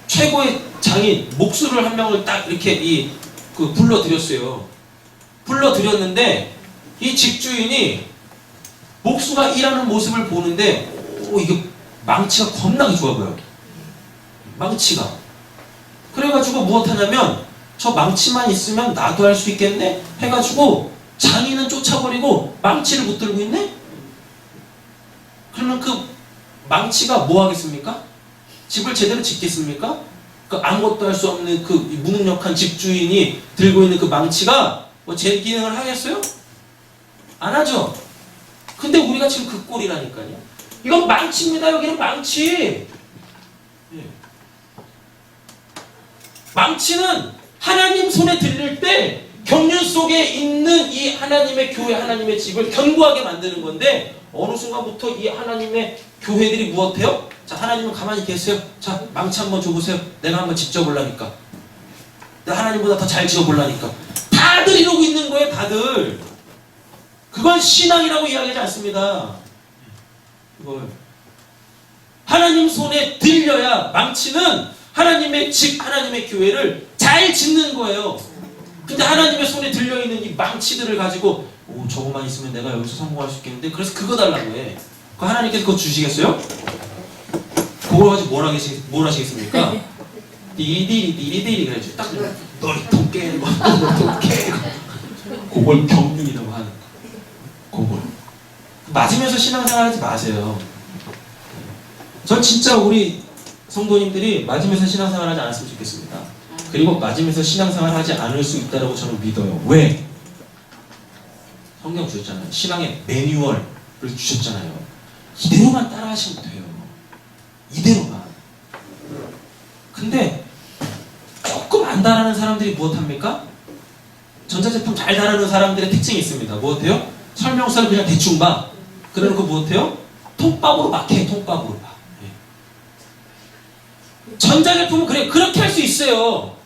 최고의 장인 목수를 한 명을 딱 이렇게 불러들였어요. 불러들였는데 이 집주인이 목수가 일하는 모습을 보는데 이게 망치가 겁나게 좋아 보여. 망치가. 그래가지고 무엇하냐면 저 망치만 있으면 나도 할 수 있겠네 해가지고 장인은 쫓아버리고 망치를 붙들고 있네? 그러면 그 망치가 뭐 하겠습니까? 집을 제대로 짓겠습니까? 그 아무것도 할 수 없는 그 무능력한 집주인이 들고 있는 그 망치가 뭐 제 기능을 하겠어요? 안 하죠? 근데 우리가 지금 그 꼴이라니까요. 이건 망치입니다. 여기는 망치. 예. 망치는 하나님 손에 들릴 때 경륜 속에 있는 이 하나님의 교회, 하나님의 집을 견고하게 만드는 건데 어느 순간부터 이 하나님의 교회들이 무엇해요? 자, 하나님은 가만히 계세요. 자, 망치 한번 줘보세요. 내가 한번 짓져보려니까. 내가 하나님보다 더 잘 지어보려니까. 다들 이러고 있는 거예요, 다들. 그건 신앙이라고 이야기하지 않습니다. 이걸 하나님 손에 들려야 망치는 하나님의 집, 하나님의 교회를 잘 짓는 거예요. 근데 하나님의 손에 들려있는 이 망치들을 가지고 저거만 있으면 내가 여기서 성공할 수 있겠는데 그래서 그거 달라고 해. 그 하나님께서 그거 주시겠어요? 그걸 가지고 뭘 하시겠습니까? 띠리띠리 그래야지. 딱 널 통 깨고 널통 깨고 그걸 경륜이라고 하는 거. 그걸 맞으면서 신앙생활 하지 마세요. 전 진짜 우리 성도님들이 맞으면서 신앙생활 하지 않았으면 좋겠습니다. 그리고 맞으면서 신앙생활 하지 않을 수 있다고 저는 믿어요. 왜? 성경 주셨잖아요. 신앙의 매뉴얼을 주셨잖아요. 이대로만 따라 하시면 돼요. 이대로만. 근데 조금 안 따라하는 사람들이 무엇합니까? 전자제품 잘 따르는 사람들의 특징이 있습니다. 무엇해요? 설명서를 그냥 대충 봐. 그래놓고 무엇해요? 통밥으로 막 해. 통밥으로 막. 전자제품은 그렇게 할 수 있어요.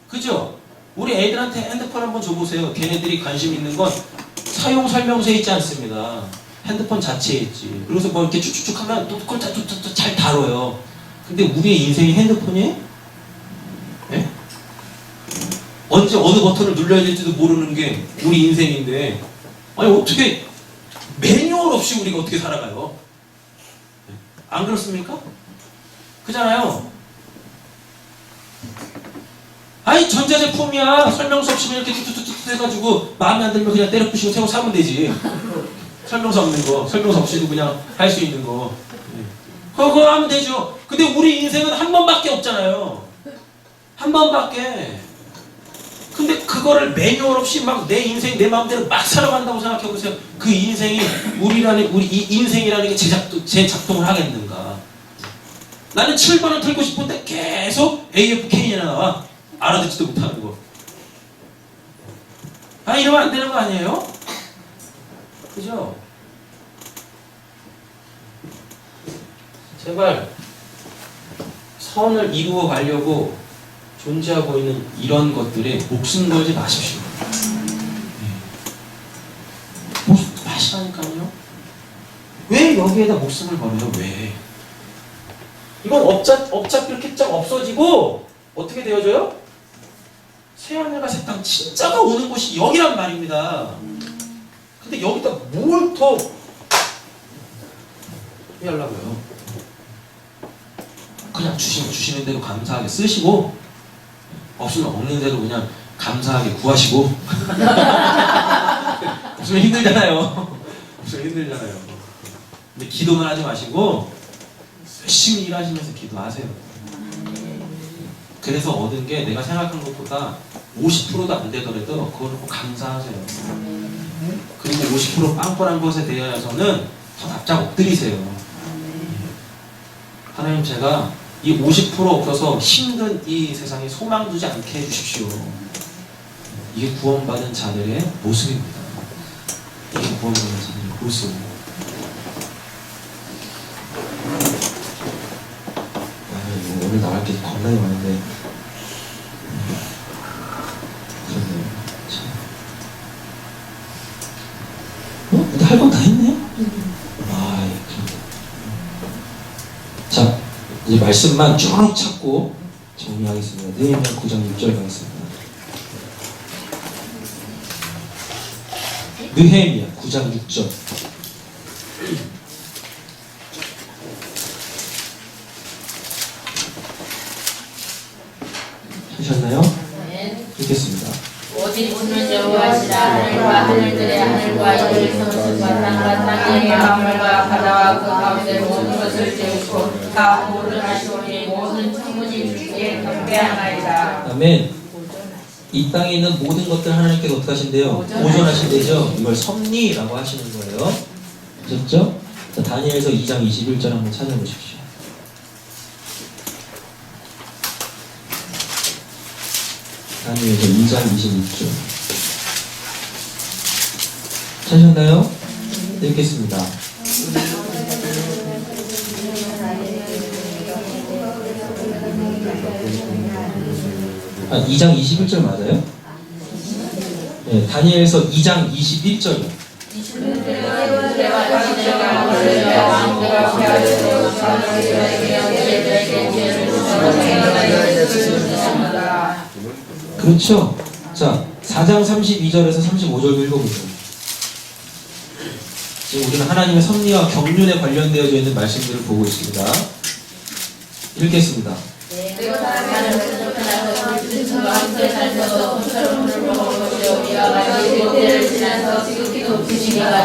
그죠? 우리 애들한테 핸드폰 한번 줘보세요. 걔네들이 관심 있는 건 사용 설명서에 있지 않습니다. 핸드폰 자체에 있지. 그래서 뭐 이렇게 쭉쭉쭉 하면 또 그걸 잘 다뤄요. 근데 우리의 인생이 핸드폰이에요? 예? 언제 어느 버튼을 눌러야 될지도 모르는 게 우리 인생인데 아니 어떻게 매뉴얼 없이 우리가 어떻게 살아가요? 안 그렇습니까? 그잖아요. 아니 전자제품이야. 설명서 없이 그냥 이렇게 툭툭툭 해가지고 마음에 안 들면 그냥 때려 부시고 새로 사면 되지. 설명서 없는 거, 설명서 없이도 그냥 할 수 있는 거. 그거 하면 되죠. 근데 우리 인생은 한 번밖에 없잖아요. 한 번밖에. 근데 그거를 매뉴얼 없이 막 내 인생 내 마음대로 막 살아간다고 생각해보세요. 그 인생이 우리 이 인생이라는 게 제 작동을 하겠는가. 나는 7번을 틀고 싶은데 계속 AFK나 나와. 알아듣지도 못하는 거. 이러면 안 되는 거 아니에요? 그죠? 제발 선을 이루어 가려고 존재하고 있는 이런 것들에 목숨 걸지 마십시오. 목숨 마시라니까요. 왜 여기에다 목숨을 걸어요? 왜? 이건 업잡 이렇게 쫙 없어지고 어떻게 되어져요? 새하늘과 새 땅 진짜가 오는 곳이 여기란 말입니다. 근데 여기다 뭘 더 하려고요? 그냥 주시는 대로 감사하게 쓰시고 없으면 없는 대로 그냥 감사하게 구하시고 없으면 힘들잖아요. 없으면 힘들잖아요. 근데 기도는 하지 마시고 열심히 일하시면서 기도하세요. 그래서 얻은 게 내가 생각한 것보다 50%도 안 되더라도 그걸 꼭 감사하세요. 그리고 50% 빵꾸난 것에 대해서는 더 납작 엎드리세요. 하나님, 제가 이 50% 없어서 힘든 이 세상에 소망 두지 않게 해주십시오. 이게 구원받은 자들의 모습입니다. 이게 구원받은 자들의 모습. 오늘 나갈 게 겁나게 많은데. 그렇네요. 근데 할 건 다 했네? 자, 이제 말씀만 쭉 찾고 정리하겠습니다. 느헤미야 9장 6절 가겠습니다. 느헤미야 9장 6절. 하셨나요? 읽겠습니다. 오직 주는 여호와시라. 하늘과 하늘들의 하늘과 이의 성수와 땅과 땅의 만물과 바다와 그 가운데 모든 것을 지으시고 다 보존하시오니 모든 천문이 주께 경배하나이다. 아멘. 이 땅에 있는 모든 것들 하나님께서 어떻게 하신대요? 보존하신대죠. 이걸 섭리라고 하시는 거예요. 아셨죠? 자, 다니엘서 2장 21절 한번 찾아보십시오. 다니엘서 2장 26절. 찾으셨나요? 읽겠습니다. 2장 21절 맞아요? 네, 다니엘서 2장 21절이요. 그렇죠. 자, 4장 32절에서 35절도 읽어보세요. 지금 우리는 하나님의 섭리와 경륜에 관련되어져 있는 말씀들을 보고 있습니다. 읽겠습니다.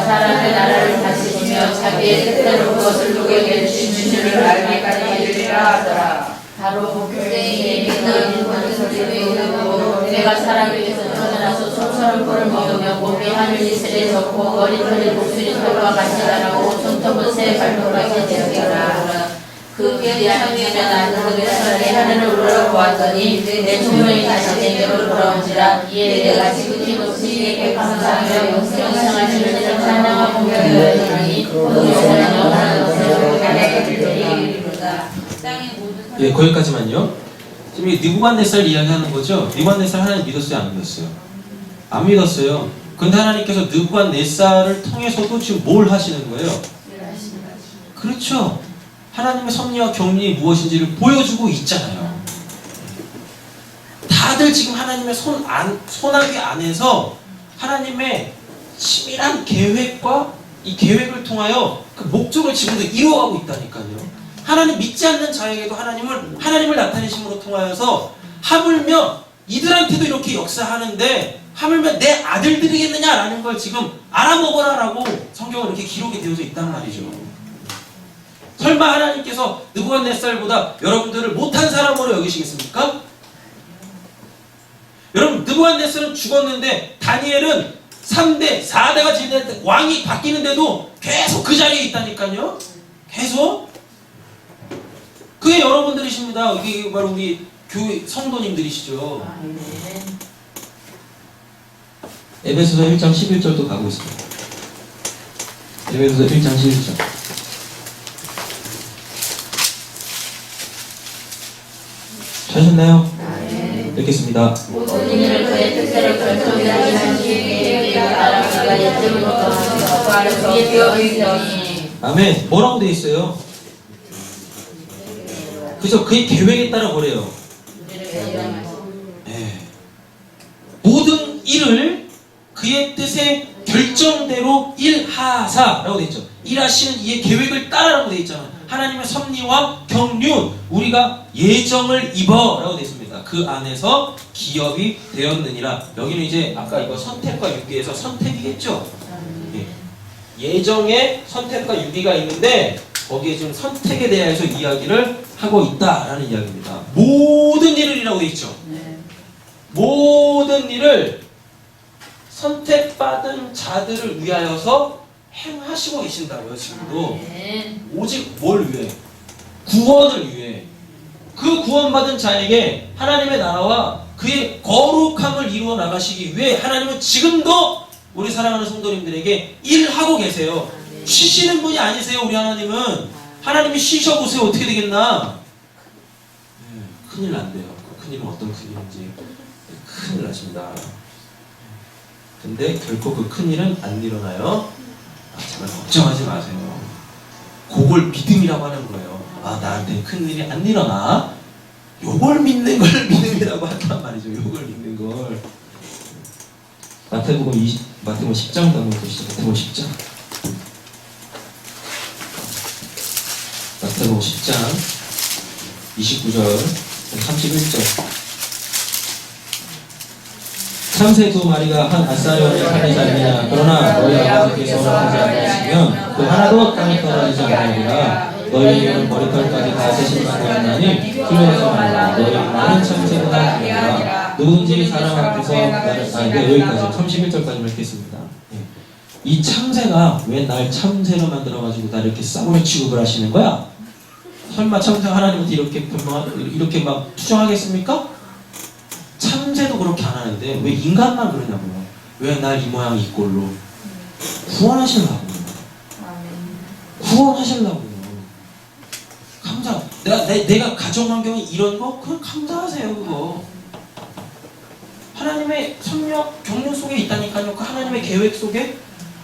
사람의 나라를 다스리며 자기의 뜻대로 그것을 누구에게 주신 줄을 알기까지 이르리라 하더라. 바로 그때에 믿는 권소리를 이르고 내가 사람을 위해서 태어나서 손처럼 꼴을 먹으며 몸이 하늘 이슬에 젖고 머리털이 목소리 털과 같이 자라고 손톱은 새 발톱같이 되었더라. 그 기한이면 나는 그의 사람이 하늘을 우러보았더니 내 조명이 다시 내게로 돌아온지라. 이에 내가 지극히 높이 내게 감사하며 영생하시는 이를 찬양하고 경배하노니 그 영생은 영원한 영생으로 내게 이르리로다. 예, 거기까지만요. 지금 이 느부갓네살 이야기하는 거죠. 느부갓네살 하나님 믿었어요, 안 믿었어요? 안 믿었어요. 근데 하나님께서 느부갓네살을 통해서도 지금 뭘 하시는 거예요? 그렇죠. 하나님의 섭리와 경륜이 무엇인지를 보여주고 있잖아요. 다들 지금 하나님의 손아귀 안에서 하나님의 치밀한 계획과 이 계획을 통하여 그 목적을 지금도 이루어가고 있다니까요. 하나님 믿지 않는 자에게도 하나님을 나타내심으로 통하여서 하물며 이들한테도 이렇게 역사하는데 하물며 내 아들들이겠느냐라는 걸 지금 알아먹어라라고 성경은 이렇게 기록이 되어져 있단 말이죠. 설마 하나님께서 느부갓네살보다 여러분들을 못한 사람으로 여기시겠습니까? 여러분, 느부갓네살은 죽었는데 다니엘은 3대, 4대가 지냈는데 왕이 바뀌는데도 계속 그 자리에 있다니까요. 계속. 그게 여러분들이십니다. 이게 바로 우리 교회 성도님들이시죠. 에베소서 1장 11절도 가고 있습니다. 에베소서 1장 11절. 찾으셨나요? 읽겠습니다. 모든 일을 그의 뜻대로 결정하시는 이에게 따라가가 예정으로 위에 되어있더니. 아멘. 뭐라고 되어 있어요? 그죠? 그의 계획에 따라 뭐래요? 네. 모든 일을 그의 뜻의 결정대로 일하사라고 되어 있죠. 일하시는 이의 계획을 따라라고 되어 있잖아요. 하나님의 섭리와 경륜, 우리가 예정을 입어라고 되어 있습니다. 그 안에서 기업이 되었느니라. 여기는 이제 아까 이거 선택과 유기에서 선택이겠죠. 예정에 선택과 유기가 있는데 거기에 지금 선택에 대해서 이야기를 하고 있다라는 이야기입니다. 모든 일을이라고 되어 있죠. 모든 모든 일을 선택받은 자들을 위하여서 행하시고 계신다고요. 지금도 오직 뭘 위해? 구원을 위해. 그 구원받은 자에게 하나님의 나라와 그의 거룩함을 이루어 나가시기 위해 하나님은 지금도 우리 사랑하는 성도님들에게 일하고 계세요. 쉬시는 분이 아니세요. 우리 하나님은. 하나님이 쉬셔보세요. 어떻게 되겠나? 큰일 난대요. 그 큰일은 어떤 큰일인지 큰일 나십니다. 근데 결코 그 큰일은 안 일어나요. 제발 걱정하지 마세요. 그걸 믿음이라고 하는 거예요. 나한테 큰일이 안 일어나. 요걸 믿는 걸 믿음이라고 한단 말이죠. 요걸 믿는 걸. 마태복음 10장 한번 보시죠. 마태복음 10장. 마태복음 10장 29절 31절. 참새 두 마리가 한 아싸리원에 살지 않느냐. 그러나 너희 아버지께서 하지 않으시면 그 하나도 땅에 떨어지지 않으리라. 너희 이름은 머리털까지 다 세신다고 했나니 틀려서 말하라. 너희 많은 참새보다 귀하니라. 누구든지 사람 앞에서 나를 여기까지 31절까지 읽겠습니다. 이 참새가 왜 날 참새로 만들어가지고 나를 이렇게 싸구려 취급을 하시는 거야? 설마 참새가 하나님한테 이렇게 막 투정하겠습니까? 참새도 그렇게 안 하는데 왜 인간만 그러냐고요. 왜 날 이 모양 이 꼴로 구원하시려고. 구원하시려고. 감사. 내가 가정 환경이 이런 거 그건 감사하세요. 그거 하나님의 섭렵 경륜 속에 있다니까요. 그 하나님의 계획 속에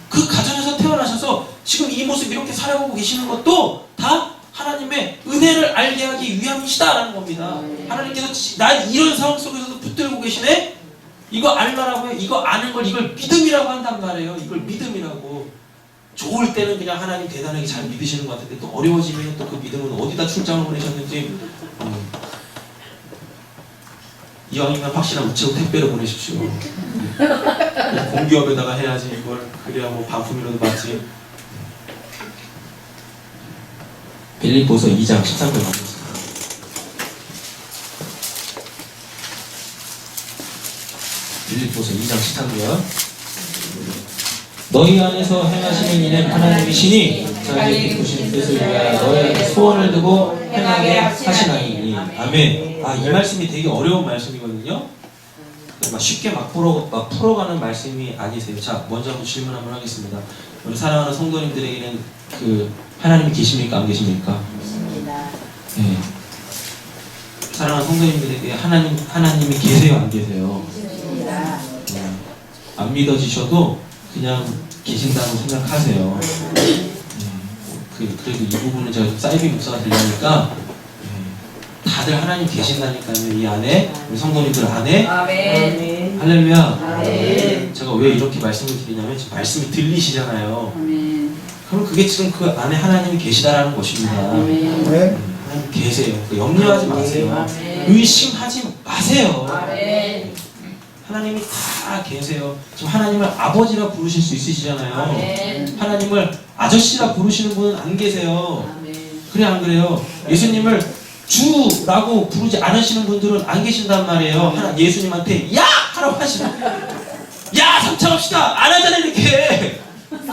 그 가정에서 태어나셔서 지금 이 모습 이렇게 살아가고 계시는 것도 다 하나님의 은혜를 알게 하기 위함이시다라는 겁니다. 하나님께서 나 이런 상황 속에서도 붙들고 계시네? 이거 알라라고요? 이거 아는 걸 이걸 믿음이라고 한단 말이에요. 이걸 믿음이라고. 좋을 때는 그냥 하나님 대단하게 잘 믿으시는 것 같은데 또 어려워지면 또 그 믿음은 어디다 출장을 보내셨는지 이왕이면 확실한 우체국 택배로 보내십시오. 공기업에다가 해야지 이걸. 그래야 뭐 반품이라도 받지. 빌립보서 2장 13절 보겠습니다. 빌립보서 2장 13절. 너희 안에서 행하시는 이는 하나님이시니 자기의 기쁘신 뜻을 위하여 너희에게 소원을 두고 행하게 하시나이니. 아멘. 이 말씀이 되게 어려운 말씀이거든요. 막 쉽게 막 풀어가는 말씀이 아니세요. 자, 먼저 한번 질문 한번 하겠습니다. 우리 사랑하는 성도님들에게는 그 하나님이 계십니까? 안 계십니까? 계십니다. 네. 사랑하는 성도님들에게 하나님이 계세요? 안 계세요? 계십니다. 안 믿어지셔도 그냥 계신다고 생각하세요. 그래도 이 부분은 제가 좀 사이비 목사가 되려니까 다들 하나님 계신다니까요. 이 안에 우리 성도님들 안에. 아멘. 할렐루야. 아멘. 제가 왜 이렇게 말씀을 드리냐면 지금 말씀이 들리시잖아요. 아멘. 그럼 그게 지금 그 안에 하나님이 계시다라는 것입니다. 아멘. 하나님 계세요. 염려하지 마세요. 아멘. 의심하지 마세요. 아멘. 하나님이 다 계세요. 지금 하나님을 아버지라 부르실 수 있으시잖아요. 아멘. 하나님을 아저씨라 부르시는 분은 안 계세요. 아멘. 그래 안 그래요? 예수님을 주라고 부르지 않으시는 분들은 안 계신단 말이에요. 예수님한테 야! 하라고 하시면 야! 삼창합시다! 안 하잖아요 이렇게.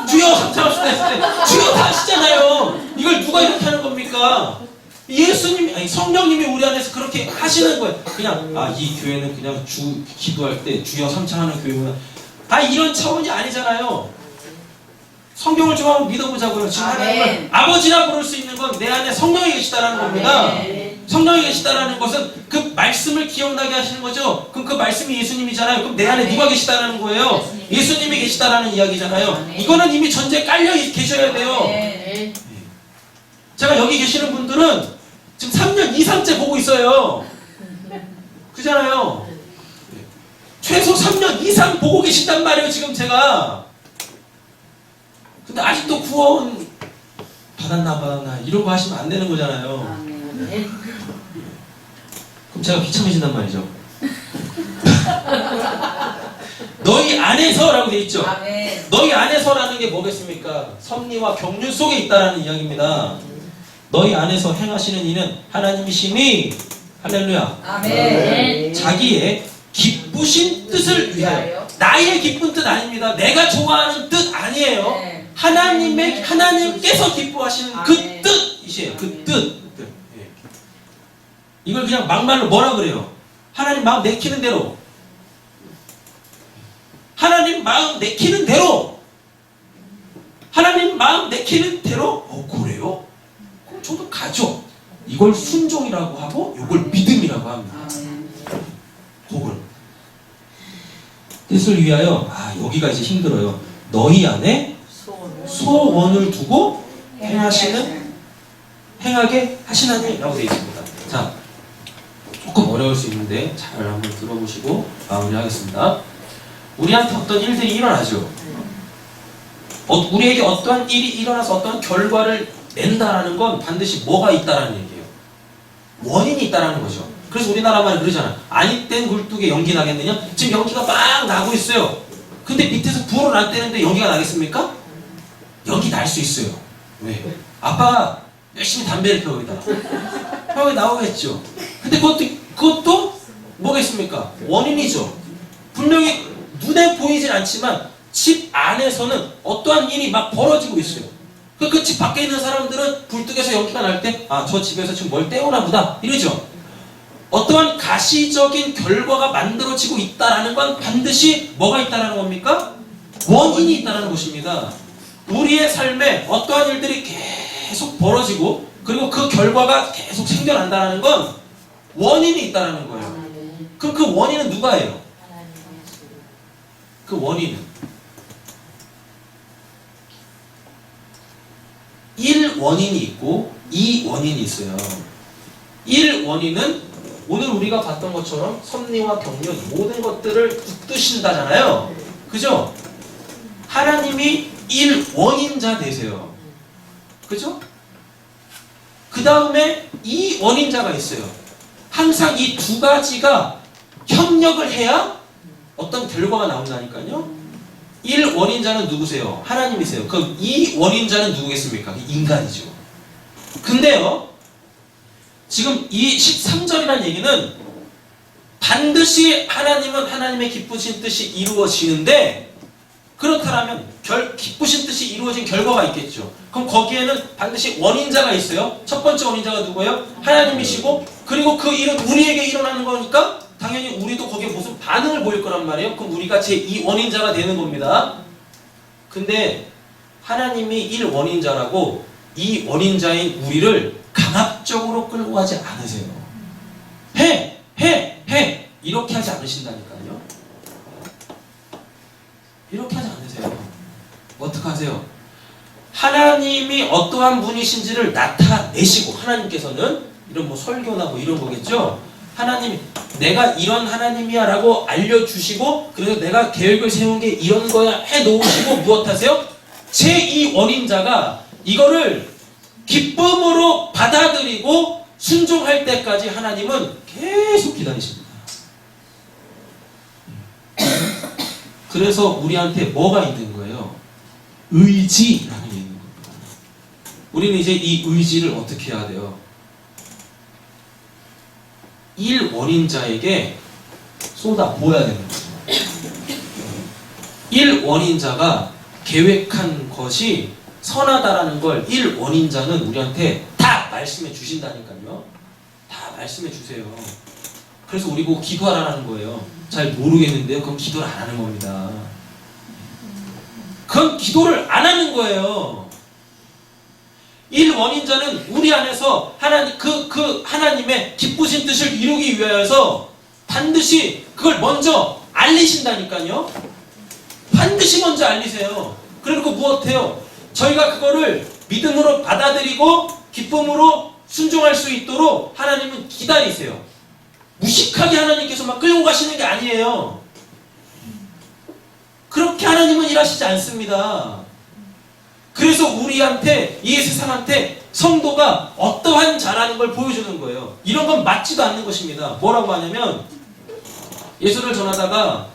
주여 삼창합시다 했을 때 주여 다 하시잖아요. 이걸 누가 이렇게 하는 겁니까? 예수님이, 아니 성령님이 우리 안에서 그렇게 하시는 거예요. 그냥 이 교회는 그냥 기도할 때 주여 삼창하는 교회구나. 이런 차원이 아니잖아요. 성경을 좀 한번 믿어보자고요. 지금 하나님을 아버지라 부를 수 있는 건 내 안에 성령이 계시다라는 겁니다. 성령이 계시다라는 것은 그 말씀을 기억나게 하시는 거죠. 그럼 그 말씀이 예수님이잖아요. 그럼 내 안에 누가 계시다라는 거예요? 예수님이 계시다라는 이야기잖아요. 이거는 이미 전제에 깔려 계셔야 돼요. 제가 여기 계시는 분들은 지금 3년 이상째 보고 있어요. 그잖아요. 최소 3년 이상 보고 계신단 말이에요. 지금 제가. 근데 아직도 구원 받았나 이런 거 하시면 안 되는 거잖아요. 그럼 제가 비참해진단 말이죠. 너희 안에서라고 돼 있죠. 너희 안에서라는 게 뭐겠습니까? 섭리와 경륜 속에 있다라는 이야기입니다. 너희 안에서 행하시는 이는 하나님이시니 할렐루야. 아멘. 자기의 기쁘신 뜻을 위하여. 나의 기쁜 뜻 아닙니다. 내가 좋아하는 뜻 아니에요. 네. 하나님께서 기뻐하시는 그 네. 뜻이에요. 그 뜻. 예. 이걸 그냥 막말로 뭐라 그래요? 하나님 마음 내키는 대로. 하나님 마음 내키는 대로. 하나님 마음 내키는 대로. 그래요? 그럼 저도 가죠. 이걸 순종이라고 하고 이걸 믿음이라고 합니다. 그걸 뜻을 위하여. 여기가 이제 힘들어요. 너희 안에 소원을 두고 행하게 하시나니라고 되어 있습니다. 자, 조금 어려울 수 있는데 잘 한번 들어보시고 마무리하겠습니다. 우리한테 어떤 일들이 일어나죠. 우리에게 어떠한 일이 일어나서 어떠한 결과를 낸다라는 건 반드시 뭐가 있다라는 얘기예요. 원인이 있다라는 거죠. 그래서 우리나라 말에 그러잖아. 아니 땐 굴뚝에 연기 나겠느냐? 지금 연기가 막 나고 있어요. 근데 밑에서 불을 안 떼는데 연기가 나겠습니까? 연기 날 수 있어요. 왜? 아빠가 열심히 담배를 피우고 있다. 형이 나오겠죠. 근데 그것도 뭐겠습니까? 원인이죠. 분명히 눈에 보이진 않지만 집 안에서는 어떠한 일이 막 벌어지고 있어요. 그 집 밖에 있는 사람들은 불뚝에서 연기가 날 때 저 집에서 지금 뭘 때우나 보다 이러죠. 어떠한 가시적인 결과가 만들어지고 있다라는 건 반드시 뭐가 있다라는 겁니까? 원인이 있다라는 것입니다. 우리의 삶에 어떠한 일들이 계속 벌어지고 그리고 그 결과가 계속 생겨난다는 건 원인이 있다라는 거예요. 그럼 그 원인은 누가예요? 그 원인은 1원인이 있고 2원인이 있어요. 1원인은 오늘 우리가 봤던 것처럼 섭리와 경륜 모든 것들을 붙드신다잖아요. 그죠? 하나님이 1원인자 되세요. 그죠? 그 다음에 2원인자가 있어요. 항상 이 두 가지가 협력을 해야 어떤 결과가 나온다니까요. 1원인자는 누구세요? 하나님이세요. 그럼 2원인자는 누구겠습니까? 인간이죠. 근데요, 지금 이 13절이라는 얘기는 반드시 하나님은 하나님의 기쁘신 뜻이 이루어지는데 그렇다면 기쁘신 뜻이 이루어진 결과가 있겠죠. 그럼 거기에는 반드시 원인자가 있어요. 첫 번째 원인자가 누구예요? 하나님이시고 그리고 그 일은 우리에게 일어나는 거니까 당연히 우리도 거기에 무슨 반응을 보일 거란 말이에요. 그럼 우리가 제2원인자가 되는 겁니다. 근데 하나님이 1원인자라고 2원인자인 우리를 강압적으로 끌고 가지 않으세요. 해! 이렇게 하지 않으신다니까요. 이렇게 하지 않으세요. 어떻게 하세요? 하나님이 어떠한 분이신지를 나타내시고 하나님께서는 이런 뭐 설교나 뭐 이런 거겠죠. 하나님, 내가 이런 하나님이야 라고 알려주시고 그래서 내가 계획을 세운 게 이런 거야 해놓으시고 무엇하세요? 제2원인자가 이거를 기쁨으로 받아들이고 순종할 때까지 하나님은 계속 기다리십니다. 그래서 우리한테 뭐가 있는 거예요? 의지라는 게 있는 겁니다. 우리는 이제 이 의지를 어떻게 해야 돼요? 1원인자에게 쏟아 부어야 되는 거죠. 1원인자가 계획한 것이 선하다라는 걸 1원인자는 우리한테 다 말씀해 주신다니까요. 다 말씀해 주세요. 그래서 우리 보고 기도하라는 거예요. 잘 모르겠는데요. 그건 기도를 안 하는 겁니다. 그건 기도를 안 하는 거예요. 1원인자는 우리 안에서 하나님의 기쁘신 뜻을 이루기 위하여서 반드시 그걸 먼저 알리신다니까요. 반드시 먼저 알리세요. 그리고 무엇해요? 저희가 그거를 믿음으로 받아들이고 기쁨으로 순종할 수 있도록 하나님은 기다리세요. 무식하게 하나님께서 막 끌고 가시는 게 아니에요. 그렇게 하나님은 일하시지 않습니다. 그래서 우리한테, 이 세상한테 성도가 어떠한 자라는 걸 보여주는 거예요. 이런 건 맞지도 않는 것입니다. 뭐라고 하냐면 예수를 전하다가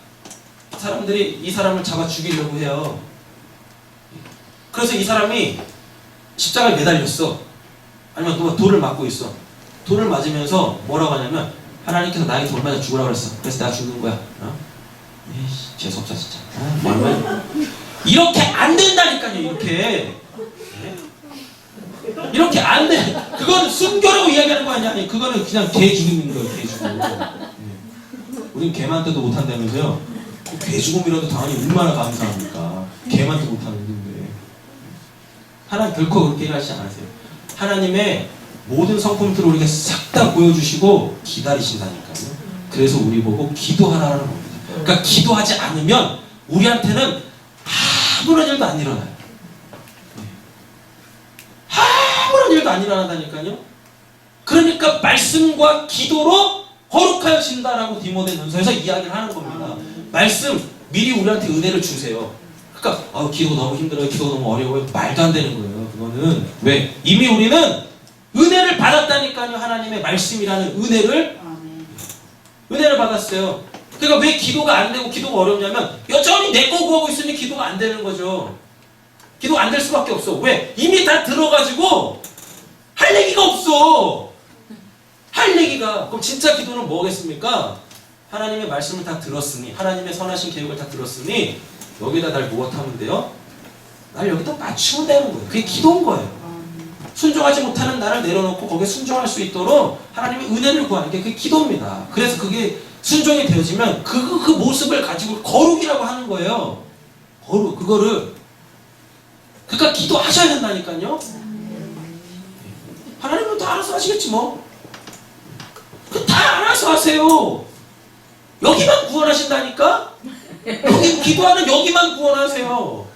사람들이 이 사람을 잡아 죽이려고 해요. 그래서 이 사람이 십자가에 매달렸어. 아니면 또 돌을 맞고 있어. 돌을 맞으면서 뭐라고 하냐면 하나님께서 나에게 돌 맞아 죽으라고 그랬어. 그래서 내가 죽는 거야. 에이씨, 재수없어 진짜. 이렇게 안 된다니까요. 이렇게 안 돼. 그건 순교라고 이야기하는 거 아니야? 아니, 그거는 그냥 개 죽이는 거예요. 개 죽음. 우린 개만 때도 못한다면서요? 개 죽음이라도 당연히 얼마나 감사합니까? 개만 때도 못하는 일인데. 하나님 결코 그렇게 일하시지 않으세요. 하나님의 모든 성품들을 우리가 싹 다 보여주시고 기다리신다니까요. 그래서 우리 보고 기도하라는 겁니다. 그러니까 기도하지 않으면 우리한테는 아무런 일도 안 일어나요. 아무런 일도 안 일어난다니까요. 그러니까 말씀과 기도로 거룩하여진다라고 디모데전서에서 이야기를 하는 겁니다. 말씀 미리 우리한테 은혜를 주세요. 그러니까 기도 너무 힘들어요. 기도 너무 어려워요. 말도 안 되는 거예요. 그거는 왜? 이미 우리는 은혜를 받았다니까요. 하나님의 말씀이라는 은혜를 받았어요. 그러니까 왜 기도가 안 되고 기도가 어렵냐면 여전히 내 거 구하고 있으니 기도가 안 되는 거죠. 기도가 안 될 수밖에 없어. 왜? 이미 다 들어가지고 할 얘기가 없어. 할 얘기가. 그럼 진짜 기도는 뭐겠습니까? 하나님의 말씀을 다 들었으니, 하나님의 선하신 계획을 다 들었으니 여기다 날 무엇하면 돼요? 날 여기다 맞추면 되는 거예요. 그게 기도인 거예요. 순종하지 못하는 나를 내려놓고 거기에 순종할 수 있도록 하나님의 은혜를 구하는 게 그게 기도입니다. 그래서 그게 순종이 되어지면 그 모습을 가지고 거룩이라고 하는 거예요. 거룩. 그거를 그러니까 기도하셔야 된다니까요. 하나님은 다 알아서 하시겠지 뭐. 다 알아서 하세요. 여기만 구원하신다니까. 여기 기도하는 여기만 구원하세요.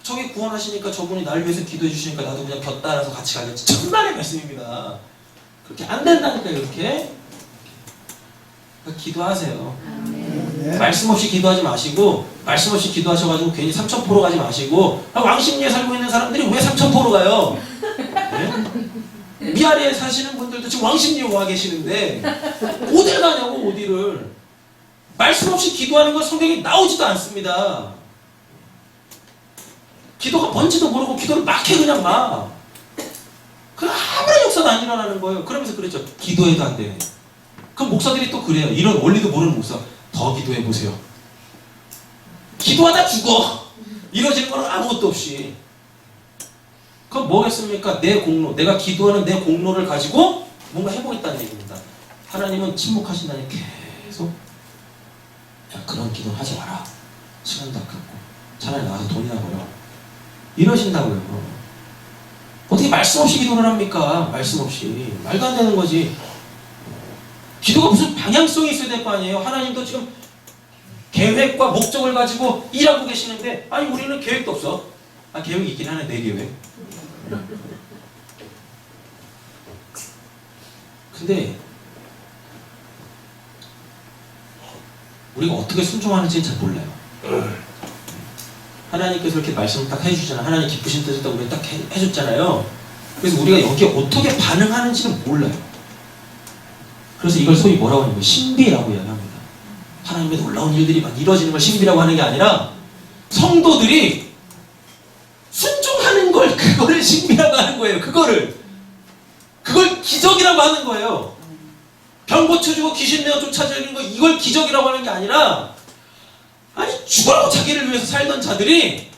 저기 구원하시니까 저분이 나를 위해서 기도해 주시니까 나도 그냥 곁 따라서 같이 가겠지. 천만의 말씀입니다. 그렇게 안 된다니까요. 이렇게. 그러니까 기도하세요. 말씀 없이 기도하지 마시고, 말씀 없이 기도하셔가지고 괜히 삼천포로 가지 마시고. 왕십리에 살고 있는 사람들이 왜 삼천포로 가요? 네? 미아리에 사시는 분들도 지금 왕십리에 와 계시는데 어딜 가냐고. 어디를. 말씀 없이 기도하는 건 성경에 나오지도 않습니다. 기도가 뭔지도 모르고 기도를 막 해. 그냥 막. 그 아무런 역사도 안 일어나는 거예요. 그러면서 그랬죠. 기도해도 안 되네. 그럼 목사들이 또 그래요. 이런 원리도 모르는 목사. 더 기도해보세요. 기도하다 죽어. 이루어지는 건 아무것도 없이. 그럼 뭐겠습니까? 내 공로, 내가 기도하는 내 공로를 가지고 뭔가 해보겠다는 얘기입니다. 하나님은 침묵하신다니 계속 야, 그런 기도는 하지 마라. 시간도 아깝고 차라리 나가서 돈이나 벌어. 이러신다고요. 어떻게 말씀 없이 기도를 합니까? 말씀 없이. 말도 안 되는 거지. 기도가 무슨 방향성이 있어야 될 거 아니에요. 하나님도 지금 계획과 목적을 가지고 일하고 계시는데 아니 우리는 계획도 없어. 계획이 있긴 하네. 내 계획. 근데 우리가 어떻게 순종하는지는 잘 몰라요. 하나님께서 이렇게 말씀을 딱 해주잖아요. 하나님 기쁘신 뜻을 우리 딱 해줬잖아요. 그래서 우리가 여기에 어떻게 반응하는지는 몰라요. 그래서 이걸 소위 뭐라고 하냐면 신비라고 이야기합니다. 하나님의 놀라운 일들이 막 이루어지는 걸 신비라고 하는 게 아니라 성도들이 순종하는 걸 그거를 신비라고 하는 거예요. 그걸 기적이라고 하는 거예요. 병 고쳐주고 귀신 내어 쫓아주는 거 이걸 기적이라고 하는 게 아니라 아니 죽으라고 자기를 위해서 살던 자들이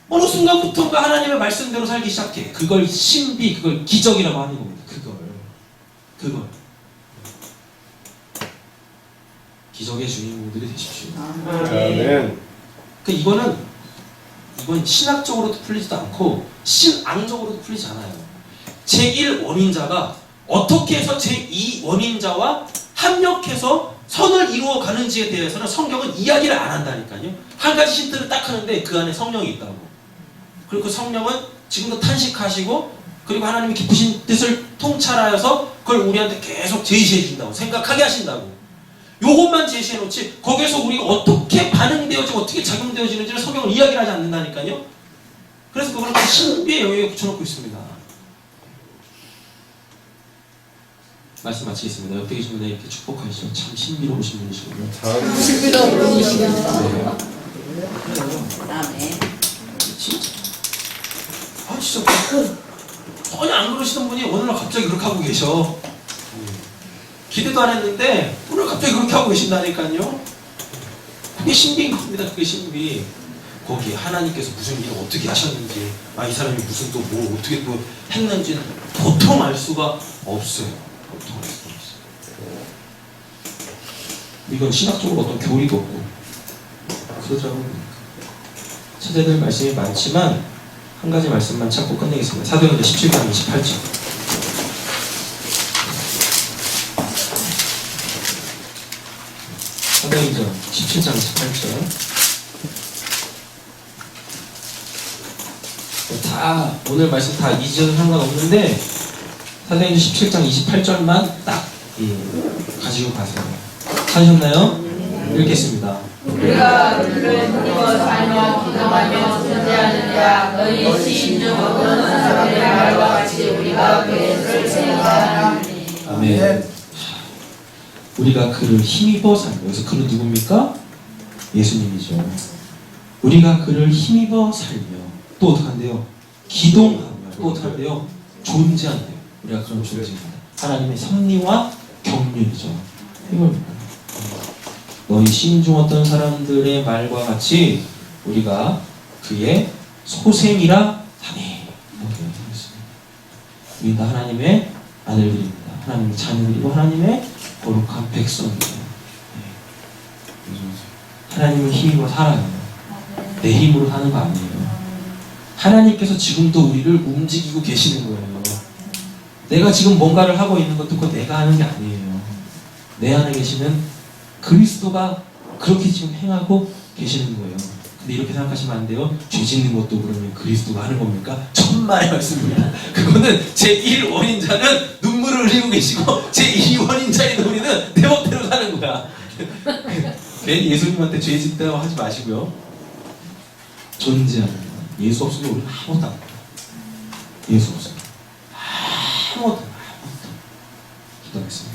어느 순간부터인가 하나님의 말씀대로 살기 시작해. 그걸 신비, 그걸 기적이라고 하는 겁니다. 그걸 기적의 주인공들이 되십시오. 아멘. 그러니까 이건 신학적으로도 풀리지도 않고 신앙적으로도 풀리지 않아요. 제1 원인자가 어떻게 해서 제2 원인자와 합력해서 선을 이루어 가는지에 대해서는 성경은 이야기를 안 한다니까요. 한 가지 힌트를 딱 하는데 그 안에 성령이 있다고. 그리고 그 성령은 지금도 탄식하시고 그리고 하나님이 기쁘신 뜻을 통찰하여서 그걸 우리한테 계속 제시해 준다고. 생각하게 하신다고. 요것만 제시해 놓지 거기에서 우리가 어떻게 반응이 되어지고 어떻게 작용되어지는지를 성경은 이야기를 하지 않는다니까요. 그래서 그걸 신비의 영역에 붙여놓고 있습니다. 말씀 마치겠습니다. 옆에 계신 분에 이렇게 축복하시죠. 참 신비로우신 분이시군요. 신비로우시군요. 아멘. 진짜. 진짜 전혀 안 그러시던 분이 오늘 갑자기 그렇게 하고 계셔. 기대도 안 했는데 오늘 갑자기 그렇게 하고 계신다니까요. 그게 신비인 겁니다. 그게 신비. 거기에 하나님께서 무슨 일을 어떻게 하셨는지, 이 사람이 무슨 또 뭘 어떻게 또 했는지는 보통 알 수가 없어요. 보통 알 수가 없어요. 이건 신학적으로 어떤 교리도 없고 그러더라고요. 찾아야 될 말씀이 많지만 한 가지 말씀만 찾고 끝내겠습니다. 사도행전 17장 28절. 사도행전 17장 28절. 다 오늘 말씀 다 잊어도 상관없는데 사도행전 17장 28절만 딱 가지고 가세요. 찾으셨나요? 읽겠습니다. 우리가 그를 힘입어 살며 기도하며 존재하는 자 너희 시인 중 어떤 사람들의 말과 같이 우리가 그를 생각하나니. 아멘. 우리가 그를 힘입어 살며, 여기서 그는 누굽니까? 예수님이죠. 우리가 그를 힘입어 살며 또 어떡한데요? 기도하며 또 어떡한데요? 존재한대요. 우리가 그런 존재입니다. 하나님의 섭리와 경륜이죠. 이겁니다. 너희 시인 중 어떤 사람들의 말과 같이 우리가 그의 소생이라 하니. 이렇게 했습니다. 우리 다 하나님의 아들들입니다. 하나님의 자녀들이고 하나님의 거룩한 백성이에요. 하나님을 힘입어 살아요. 내 힘으로 사는 거 아니에요. 하나님께서 지금도 우리를 움직이고 계시는 거예요. 내가 지금 뭔가를 하고 있는 것도 그거 내가 하는 게 아니에요. 내 안에 계시는 그리스도가 그렇게 지금 행하고 계시는 거예요. 근데 이렇게 생각하시면 안 돼요. 죄 짓는 것도 그러면 그리스도가 하는 겁니까? 천만의 말씀입니다. 그거는 제1원인자는 눈물을 흘리고 계시고 제2원인자인 우리는 내 멋대로 사는 거야. 괜히 예수님한테 죄 짓다고 하지 마시고요. 존재하는 거야. 예수 없으면 우리는 아무것도 안 돼요. 예수 없으면 아무것도 기도하겠습니다.